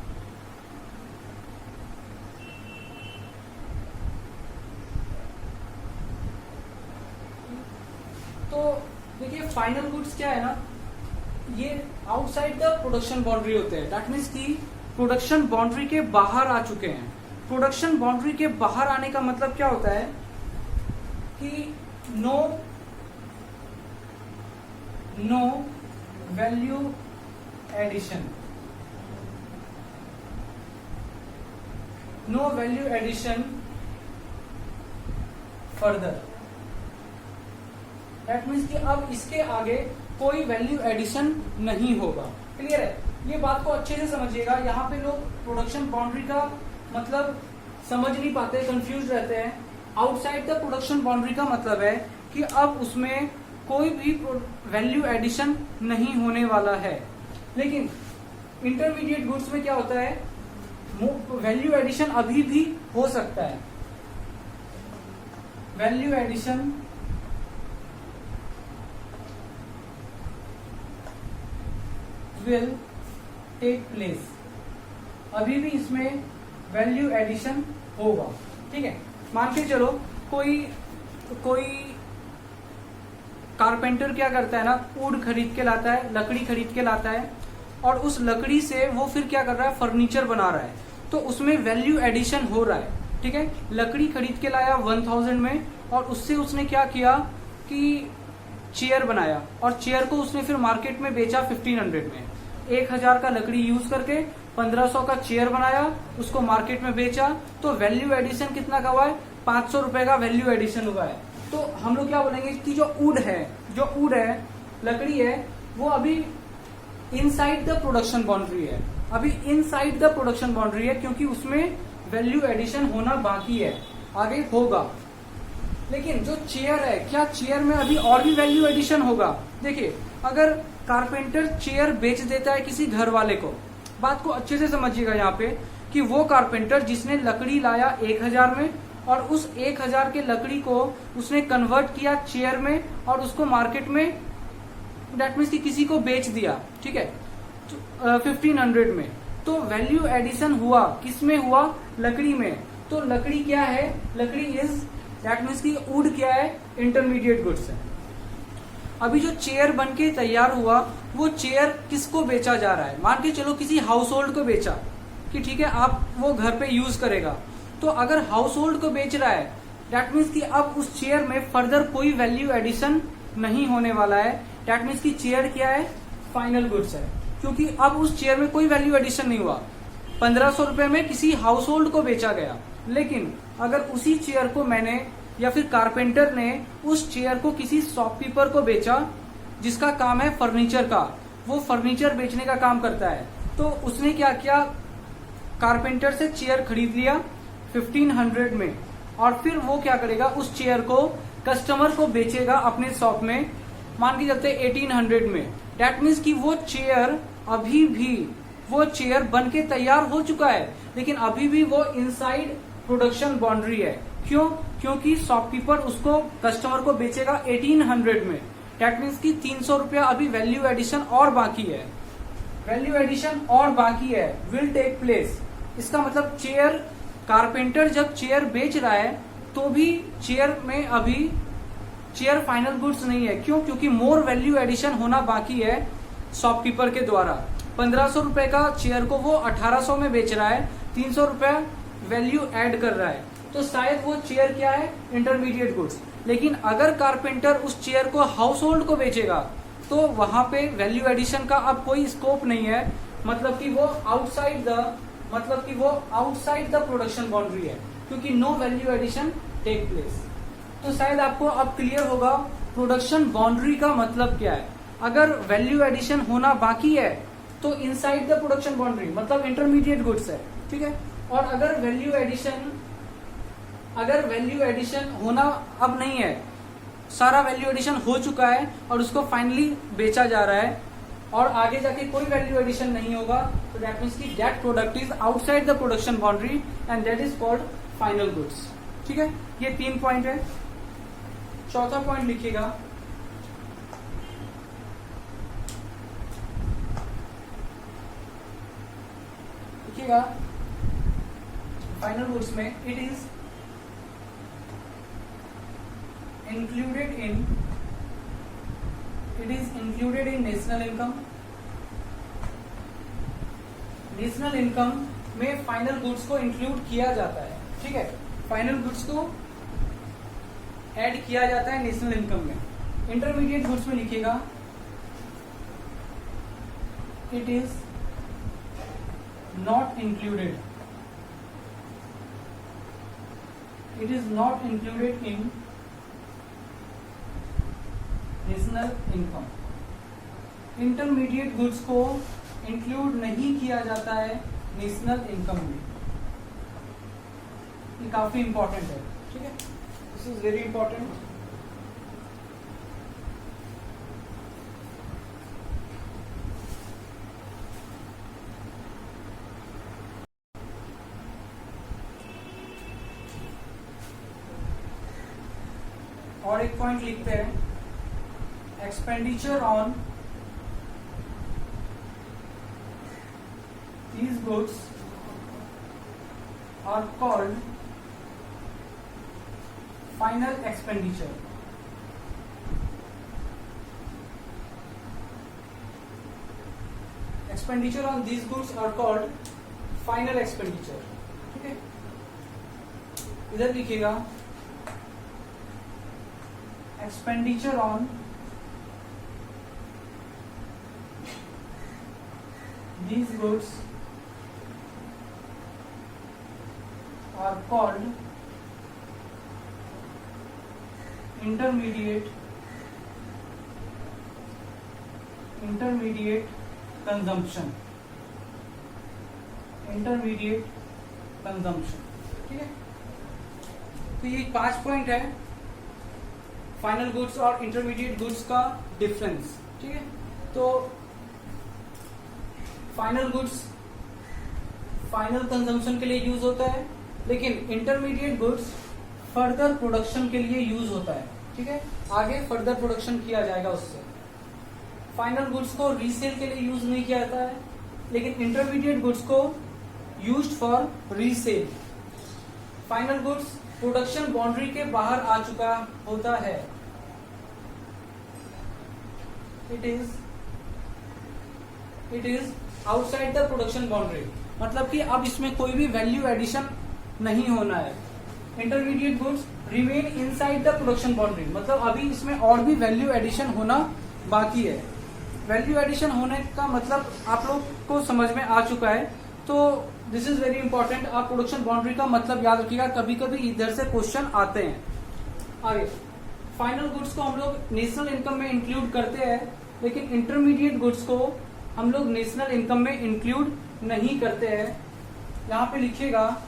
तो देखिए फाइनल गुड्स क्या है ना, ये आउटसाइड द प्रोडक्शन बाउंड्री होते हैं। दैट मीन्स कि प्रोडक्शन बाउंड्री के बाहर आ चुके हैं। प्रोडक्शन बाउंड्री के बाहर आने का मतलब क्या होता है कि no value addition, no value addition further. That means कि अब इसके आगे कोई वैल्यू एडिशन नहीं होगा। क्लियर है, ये बात को अच्छे से समझिएगा। यहाँ पे लोग प्रोडक्शन बाउंड्री का मतलब समझ नहीं पाते, कंफ्यूज रहते हैं। आउटसाइड द प्रोडक्शन बाउंड्री का मतलब है कि अब उसमें कोई भी वैल्यू एडिशन नहीं होने वाला है। लेकिन इंटरमीडिएट गुड्स में क्या होता है, वैल्यू एडिशन अभी भी हो सकता है। Value addition will take place, अभी भी इसमें वैल्यू एडिशन होगा। ठीक है, मान के चलो कोई कारपेंटर क्या करता है ना, वुड खरीद के लाता है, लकड़ी खरीद के लाता है, और उस लकड़ी से वो फिर क्या कर रहा है, फर्नीचर बना रहा है, तो उसमें वैल्यू एडिशन हो रहा है। ठीक है, लकड़ी खरीद के लाया 1000 में, और उससे उसने क्या किया कि चेयर बनाया, और चेयर को उसने फिर मार्केट में बेचा 1500 में। 1000 का लकड़ी यूज करके 1500 का चेयर बनाया, उसको मार्केट में बेचा, तो वैल्यू एडिशन कितना का हुआ है, 500 रुपए का वैल्यू एडिशन हुआ है। तो हम लोग क्या बोलेंगे कि जो वुड है, लकड़ी है, वो अभी इनसाइड द प्रोडक्शन बाउंड्री है, अभी इनसाइड द प्रोडक्शन बाउंड्री है, क्योंकि उसमें वैल्यू एडिशन होना बाकी है, आगे होगा। लेकिन जो चेयर है, क्या चेयर में अभी और भी वैल्यू एडिशन होगा? देखिए, अगर कारपेंटर चेयर बेच देता है किसी घर वाले को, बात को अच्छे से समझिएगा यहाँ पे, कि वो कारपेंटर जिसने लकड़ी लाया 1000 में, और उस 1000 के लकड़ी को उसने कन्वर्ट किया चेयर में, और उसको मार्केट में दैट मीन्स कि किसी को बेच दिया, ठीक है, 1500 में, तो वैल्यू एडिशन हुआ, किसमें हुआ, लकड़ी में। तो लकड़ी क्या है, लकड़ी इज दैट मीन्स कि वुड क्या है, इंटरमीडिएट गुड्स है। अभी जो चेयर बन के तैयार हुआ, वो चेयर किसको बेचा जा रहा है, मान के चलो किसी हाउस होल्ड को बेचा, कि ठीक है आप वो घर पे यूज करेगा। तो अगर हाउस होल्ड को बेच रहा है, दैट मीन्स कि अब उस चेयर में फर्दर कोई वैल्यू एडिशन नहीं होने वाला है। दैट मीन्स कि चेयर क्या है, फाइनल गुड्स है, क्योंकि अब उस चेयर में कोई वैल्यू एडिशन नहीं हुआ। 1500 रुपए में किसी हाउस होल्ड को बेचा गया, लेकिन अगर उसी चेयर को मैंने या फिर कारपेंटर ने उस चेयर को किसी शॉपकीपर को बेचा, जिसका काम है फर्नीचर का, वो फर्नीचर बेचने का काम करता है, तो उसने क्या किया, कारपेंटर से चेयर खरीद लिया 1500 में, और फिर वो क्या करेगा, उस चेयर को कस्टमर को बेचेगा अपने शॉप में, मान के चलते 1800 में। दैट मीन्स कि वो चेयर अभी भी, वो चेयर बन के तैयार हो चुका है, लेकिन अभी भी वो इनसाइड प्रोडक्शन बाउंड्री है। क्यों? क्योंकि शॉपकीपर उसको कस्टमर को बेचेगा 1800 में। दैट मीन्स कि 300 रुपया अभी वैल्यू एडिशन और बाकी है, वैल्यू एडिशन और बाकी है, विल टेक प्लेस। इसका मतलब चेयर, कारपेंटर जब चेयर बेच रहा है, तो भी चेयर में अभी चेयर फाइनल गुड्स नहीं है। क्यों? क्योंकि मोर वैल्यू एडिशन होना बाकी है शॉपकीपर के द्वारा। 1500 रुपए का चेयर को वो 1800 में बेच रहा है, 300 रुपया वैल्यू ऐड कर रहा है, तो शायद वो चेयर क्या है, इंटरमीडिएट गुड्स। लेकिन अगर कारपेंटर उस चेयर को हाउस होल्ड को बेचेगा, तो वहां पे वैल्यू एडिशन का अब कोई स्कोप नहीं है, मतलब कि वो आउटसाइड द प्रोडक्शन बाउंड्री है, क्योंकि no value addition take place. तो शायद आपको अब क्लियर होगा प्रोडक्शन बाउंड्री का मतलब क्या है। अगर वैल्यू एडिशन होना बाकी है, तो इनसाइड द प्रोडक्शन बाउंड्री मतलब इंटरमीडिएट गुड्स है, ठीक है। और अगर वैल्यू एडिशन होना अब नहीं है, सारा वैल्यू एडिशन हो चुका है और उसको फाइनली बेचा जा रहा है, और आगे जाके कोई वैल्यू एडिशन नहीं होगा, तो दैट मीन्स कि that product is outside the production boundary and that is called final goods. ठीक है, ये 3 पॉइंट है। चौथा पॉइंट लिखिएगा, फाइनल गुड्स में it is included in national income. National income में फाइनल गुड्स को इंक्लूड किया जाता है, ठीक है, फाइनल गुड्स को ऐड किया जाता है नेशनल इनकम में। इंटरमीडिएट गुड्स में लिखिएगा, it is not included in national income। Intermediate goods को इंक्लूड नहीं किया जाता है नेशनल इनकम में। ये काफी इंपॉर्टेंट है, ठीक है, दिस इज वेरी इंपॉर्टेंट। और एक पॉइंट लिखते हैं, expenditure on these goods are called final expenditure. Expenditure on these goods are called final expenditure. ठीक है, इधर लिखिएगा expenditure on these goods are called intermediate consumption। ठीक है, तो ये 5 पॉइंट है फाइनल गुड्स और इंटरमीडिएट गुड्स का डिफरेंस। ठीक है, तो फाइनल गुड्स फाइनल कंजम्पशन के लिए यूज होता है, लेकिन इंटरमीडिएट गुड्स फर्दर प्रोडक्शन के लिए यूज होता है। ठीक है, आगे फर्दर प्रोडक्शन किया जाएगा उससे। फाइनल गुड्स को रीसेल के लिए यूज नहीं किया जाता है, लेकिन इंटरमीडिएट गुड्स को used for resale. Final goods production boundary के बाहर आ चुका होता है, it is outside the production boundary, मतलब कि अब इसमें कोई भी वैल्यू एडिशन नहीं होना है। Intermediate goods remain inside the production boundary, मतलब अभी इसमें और भी वैल्यू एडिशन होना बाकी है। वैल्यू एडिशन होने का मतलब आप लोग को समझ में आ चुका है, तो दिस इज वेरी इंपॉर्टेंट। आप प्रोडक्शन बाउंड्री का मतलब याद रखिएगा, कभी कभी इधर से क्वेश्चन आते हैं। आगे फाइनल गुड्स को हम लोग नेशनल इनकम में इंक्लूड करते हैं, लेकिन इंटरमीडिएट गुड्स को हम लोग नेशनल इनकम में इंक्लूड नहीं करते हैं। यहां पे लिखिएगा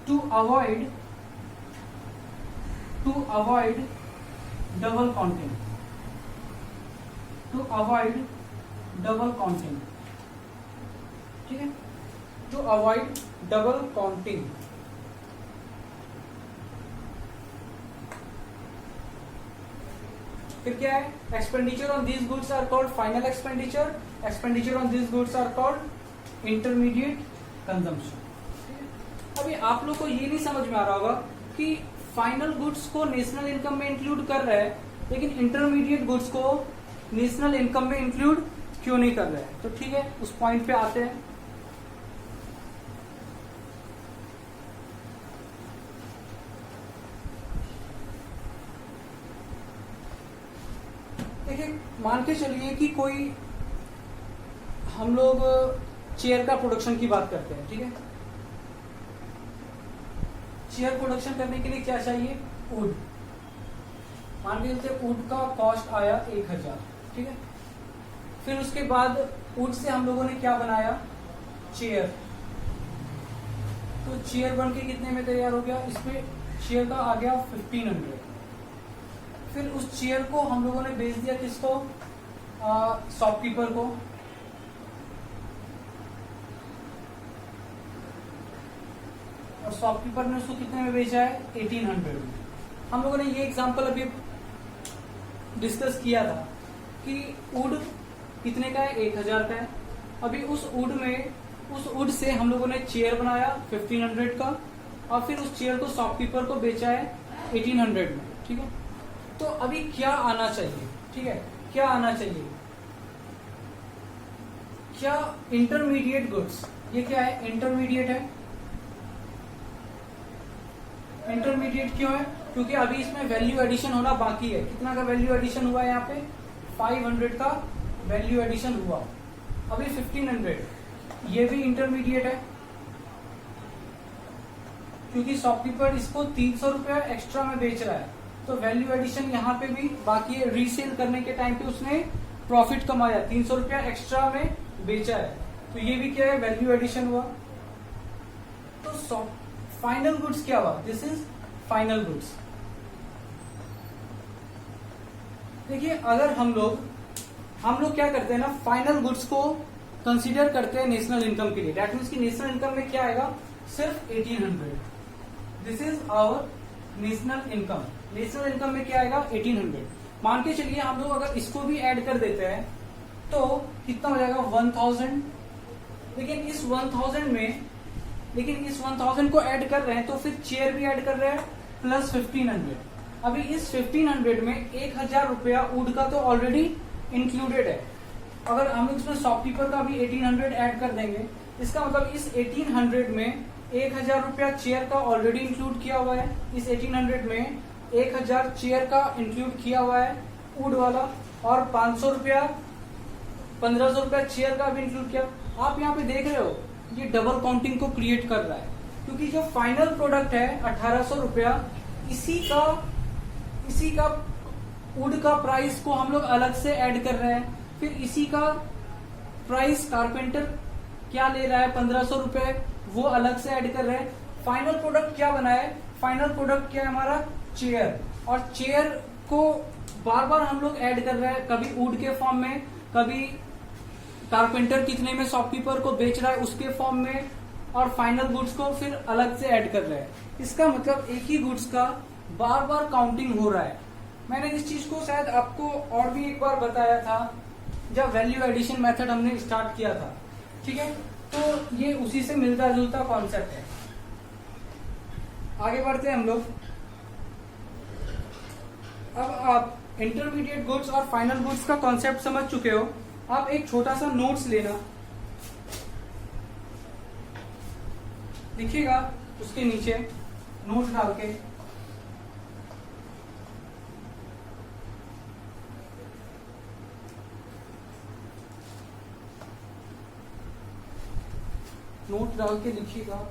टू अवॉइड डबल काउंटिंग, ठीक है, टू अवॉइड डबल काउंटिंग। फिर क्या है, expenditure on these goods are called final expenditure, expenditure on these goods are called intermediate consumption. अभी आप लोग को ये नहीं समझ में आ रहा होगा कि फाइनल गुड्स को नेशनल इनकम में इंक्लूड कर रहा है, लेकिन इंटरमीडिएट गुड्स को नेशनल इनकम में इंक्लूड क्यों नहीं कर रहा है। तो ठीक है, उस पॉइंट पे आते हैं। देखिए, मान के चलिए कि कोई हम लोग चेयर का प्रोडक्शन की बात करते हैं। ठीक है, चेयर प्रोडक्शन करने के लिए क्या चाहिए, वुड। मान के चलते वुड का कॉस्ट आया 1000। ठीक है, फिर उसके बाद वुड से हम लोगों ने क्या बनाया, चेयर। तो चेयर बन के कितने में तैयार हो गया, इसमें चेयर का आ गया 1500। फिर उस चेयर को हम लोगों ने बेच दिया किसको, शॉपकीपर को। और शॉपकीपर ने उसको कितने में बेचा है, 1800 में। हम लोगों ने ये एग्जांपल अभी डिस्कस किया था कि वुड कितने का है, 1000 का है। अभी उस वुड से हम लोगों ने चेयर बनाया 1500 का, और फिर उस चेयर को शॉपकीपर को बेचा है 1800 में। ठीक है, तो अभी क्या आना चाहिए, ठीक है, क्या आना चाहिए, क्या इंटरमीडिएट गुड्स, ये क्या है, इंटरमीडिएट है। इंटरमीडिएट क्यों है, क्योंकि अभी इसमें वैल्यू एडिशन होना बाकी है। कितना का वैल्यू एडिशन हुआ है, यहाँ पे 500 का वैल्यू एडिशन हुआ। अभी 1500, ये भी इंटरमीडिएट है, क्योंकि शॉपकीपर इसको 300 रुपया एक्स्ट्रा में बेच रहा है, तो वैल्यू एडिशन यहाँ पे भी बाकी है। रीसेल करने के टाइम पे उसने प्रॉफिट कमाया, 300 रुपया एक्स्ट्रा में बेचा है, तो ये भी क्या है, वैल्यू एडिशन हुआ। तो फाइनल गुड्स क्या हुआ, दिस इज फाइनल गुड्स। देखिए, अगर हम लोग क्या करते हैं ना, फाइनल गुड्स को कंसीडर करते हैं नेशनल इनकम के लिए। दैट मीन्स कि नेशनल इनकम में क्या आएगा, सिर्फ 1800। This is our national income. National income में क्या आएगा, 1800। मान के चलिए हम लोग अगर इसको भी ऐड कर देते हैं तो कितना हो जाएगा, 1000। लेकिन इस 1000 को ऐड कर रहे हैं, तो फिर चेयर भी ऐड कर रहे हैं प्लस 1500। अभी इस 1500 में 1000 रुपया वुड का तो ऑलरेडी इंक्लूडेड है, अगर हम इसमें शॉपकीपर का भी 1800 ऐड कर देंगे, इसका मतलब इस 1800 में 1000 रुपया चेयर का ऑलरेडी इंक्लूड किया हुआ है। इस 1800 में 1000 चेयर का इंक्लूड किया हुआ है वुड वाला, और 500 रुपया 1500 रुपया चेयर का भी इंक्लूड किया। आप यहाँ पे देख रहे हो ये डबल काउंटिंग को क्रिएट कर रहा है, क्योंकि जो फाइनल प्रोडक्ट है 1800 रुपया, इसी का वुड का प्राइस को हम लोग अलग से ऐड कर रहे हैं। फिर इसी का प्राइस कारपेंटर क्या ले रहा है 1500 रुपए, वो अलग से ऐड कर रहे हैं। फाइनल प्रोडक्ट क्या बना है, फाइनल प्रोडक्ट क्या है हमारा, चेयर। और चेयर को बार बार हम लोग ऐड कर रहे हैं, कभी वुड के फॉर्म में, कभी कारपेंटर कितने में शॉपकीपर को बेच रहा है उसके फॉर्म में, और फाइनल गुड्स को फिर अलग से ऐड कर रहे हैं। इसका मतलब एक ही गुड्स का बार बार काउंटिंग हो रहा है। मैंने इस चीज को शायद आपको और भी एक बार बताया था जब वैल्यू एडिशन मेथड हमने स्टार्ट किया था, ठीक है। तो ये उसी से मिलता जुलता कॉन्सेप्ट है। आगे बढ़ते हैं हम लोग। अब आप इंटरमीडिएट गुड्स और फाइनल गुड्स का कॉन्सेप्ट समझ चुके हो। आप एक छोटा सा नोट्स लेना, लिखिएगा उसके नीचे नोट डाल के, नोट डाल के लिखिएगा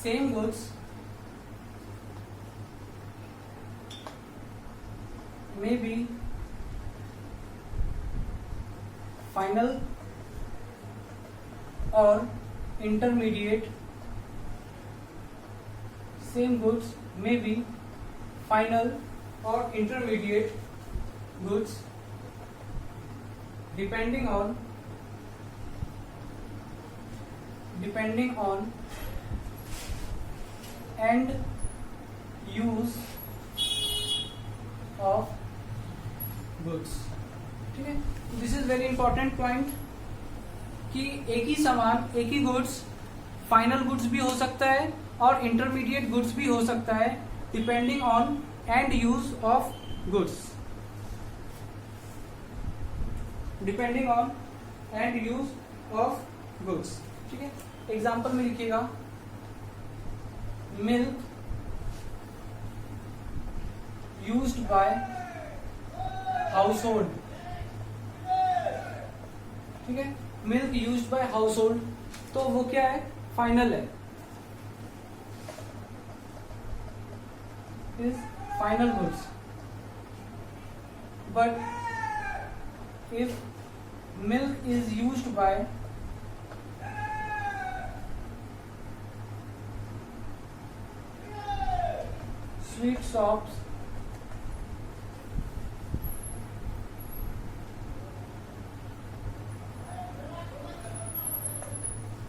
same goods may be final or intermediate. Same goods may be final or intermediate goods depending on end use of goods, ठीक है। This is very important point कि एक ही सामान, एक ही गुड्स फाइनल गुड्स भी हो सकता है और इंटरमीडिएट गुड्स भी हो सकता है, depending on and use of goods, depending on and use of goods, ठीक है। एग्जाम्पल में लिखिएगा, milk used by house hold, ठीक है। Milk used by house hold, तो वो क्या है, फाइनल है, is final goods. But if milk is used by sweet shops,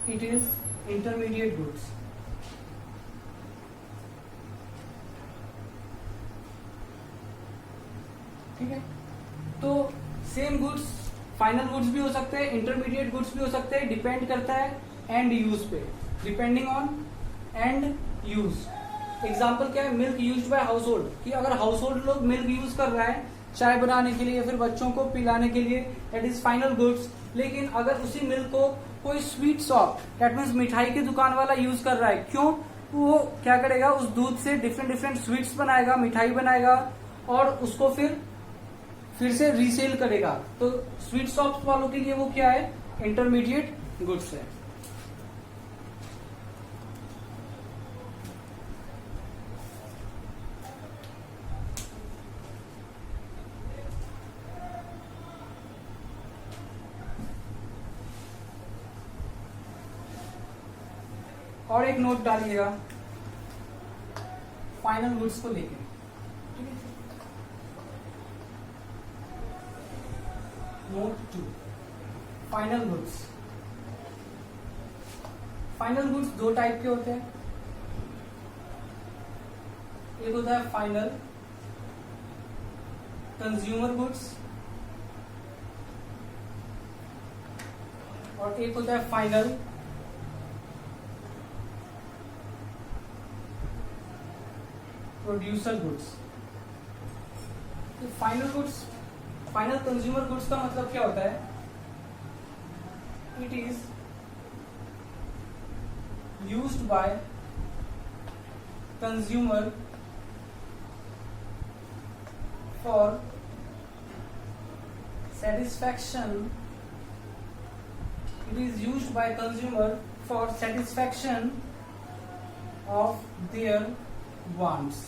it is intermediate goods, ठीक है। तो सेम गुड्स फाइनल गुड्स भी हो सकते हैं, इंटरमीडिएट गुड्स भी हो सकते हैं, डिपेंड करता है एंड यूज पे, depending on and use. Example क्या है, milk used by house hold, कि अगर हाउस होल्ड लोग मिल्क यूज कर रहा है चाय बनाने के लिए, फिर बच्चों को पिलाने के लिए, दैट इज फाइनल गुड्स। लेकिन अगर उसी मिल्क को कोई स्वीट शॉप, दैट मीन्स मिठाई की दुकान वाला यूज कर रहा है, क्यों, वो क्या करेगा, उस दूध से डिफरेंट डिफरेंट स्वीट्स बनाएगा, मिठाई बनाएगा, और उसको फिर से रीसेल करेगा। तो स्वीट शॉप वालों के लिए वो क्या है, इंटरमीडिएट गुड्स है। और एक नोट डालिएगा फाइनल गुड्स को लेकर, ठीक है। Note 2, final goods. Final goods दो टाइप के होते हैं, एक होता है फाइनल कंज्यूमर गुड्स, और एक होता है फाइनल प्रोड्यूसर गुड्स। तो फाइनल कंज्यूमर गुड्स का मतलब क्या होता है? It is used by consumer for satisfaction. It is used by consumer for satisfaction of their wants.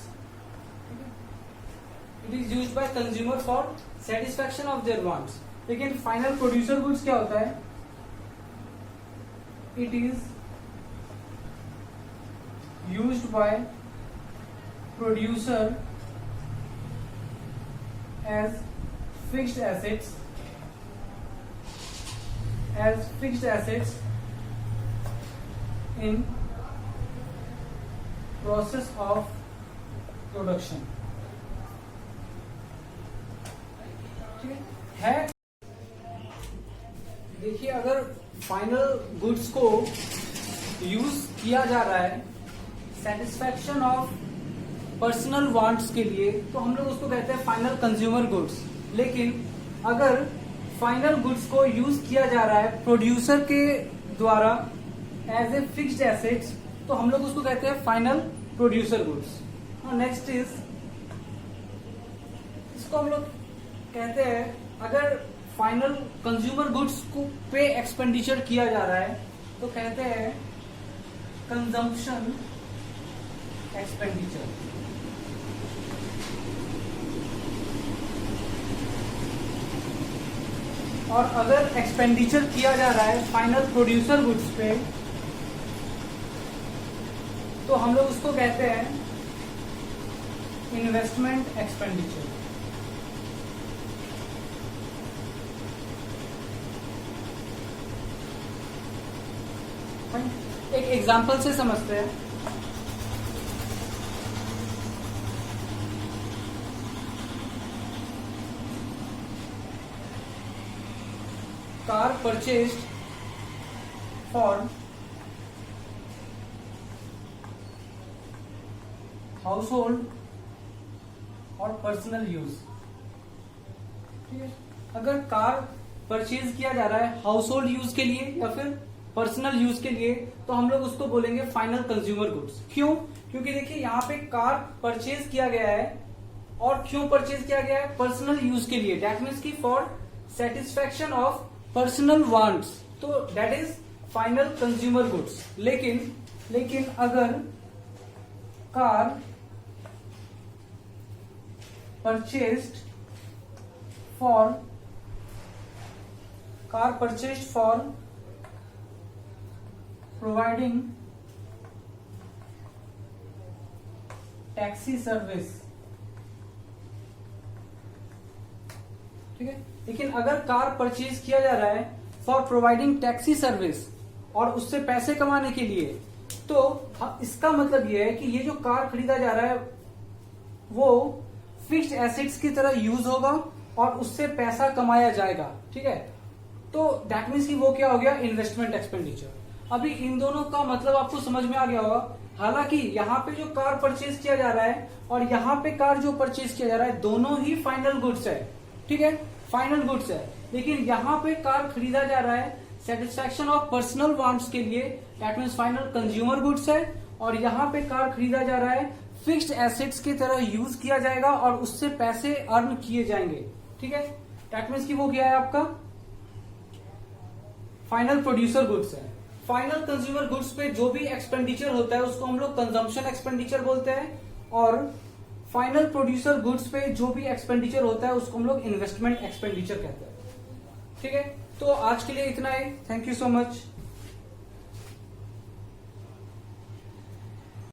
It is used by consumer for satisfaction of their wants. लेकिन final producer goods क्या होता है? It is used by producer as fixed assets in process of production. ठीक है। देखिए, अगर final goods को use किया जा रहा है सेटिस्फैक्शन ऑफ पर्सनल वांट्स के लिए, तो हम लोग उसको कहते हैं फाइनल कंज्यूमर गुड्स। लेकिन अगर फाइनल गुड्स को यूज किया जा रहा है प्रोड्यूसर के द्वारा एज ए फिक्स्ड एसेट्स, तो हम लोग उसको कहते हैं final producer goods. Next is, इसको हम लोग कहते हैं अगर फाइनल कंज्यूमर गुड्स को पे एक्सपेंडिचर किया जा रहा है तो कहते हैं कंजम्पशन एक्सपेंडिचर। और अगर एक्सपेंडिचर किया जा रहा है फाइनल प्रोड्यूसर गुड्स पे, तो हम लोग उसको कहते हैं इन्वेस्टमेंट एक्सपेंडिचर। एक एग्जांपल से समझते हैं। Car purchased for house hold और पर्सनल यूज। ठीक है, अगर कार परचेज किया जा रहा है हाउस होल्ड यूज के लिए या फिर पर्सनल यूज के लिए, तो हम लोग उसको बोलेंगे फाइनल कंज्यूमर गुड्स। क्यों? क्योंकि देखिए यहाँ पे कार परचेज किया गया है, और क्यों परचेज किया गया है? पर्सनल यूज के लिए, दैट मीन्स की for satisfaction of personal wants, तो that is final consumer goods. लेकिन अगर car purchased for providing taxi service, ठीक है। लेकिन अगर कार परचेज किया जा रहा है फॉर प्रोवाइडिंग टैक्सी सर्विस और उससे पैसे कमाने के लिए, तो इसका मतलब यह है कि ये जो कार खरीदा जा रहा है वो फिक्स्ड एसेट्स की तरह यूज होगा और उससे पैसा कमाया जाएगा। ठीक है, तो दैट मीन्स कि वो क्या हो गया? Investment expenditure. अभी इन दोनों का मतलब आपको समझ में आ गया होगा। हालांकि यहाँ पे जो कार परचेज किया जा रहा है और यहाँ पे कार जो परचेज किया जा रहा है, दोनों ही फाइनल गुड्स है। ठीक है, फाइनल गुड्स है। लेकिन यहाँ पे कार खरीदा जा रहा है सेटिस्फैक्शन ऑफ पर्सनल वांट्स के लिए, that means final consumer goods है। और यहाँ पे कार खरीदा जा रहा है फिक्स्ड एसेट्स की तरह यूज किया जाएगा और उससे पैसे अर्न किए जाएंगे। ठीक है, दैट मीन्स कि वो क्या है आपका? फाइनल प्रोड्यूसर गुड्स है। फाइनल कंज्यूमर गुड्स पे जो भी एक्सपेंडिचर होता है उसको हम लोग कंजम्पशन एक्सपेंडिचर बोलते हैं, और फाइनल प्रोड्यूसर गुड्स पे जो भी एक्सपेंडिचर होता है उसको हम लोग इन्वेस्टमेंट एक्सपेंडिचर कहते हैं। ठीक है, तो आज के लिए इतना ही। Thank you so much.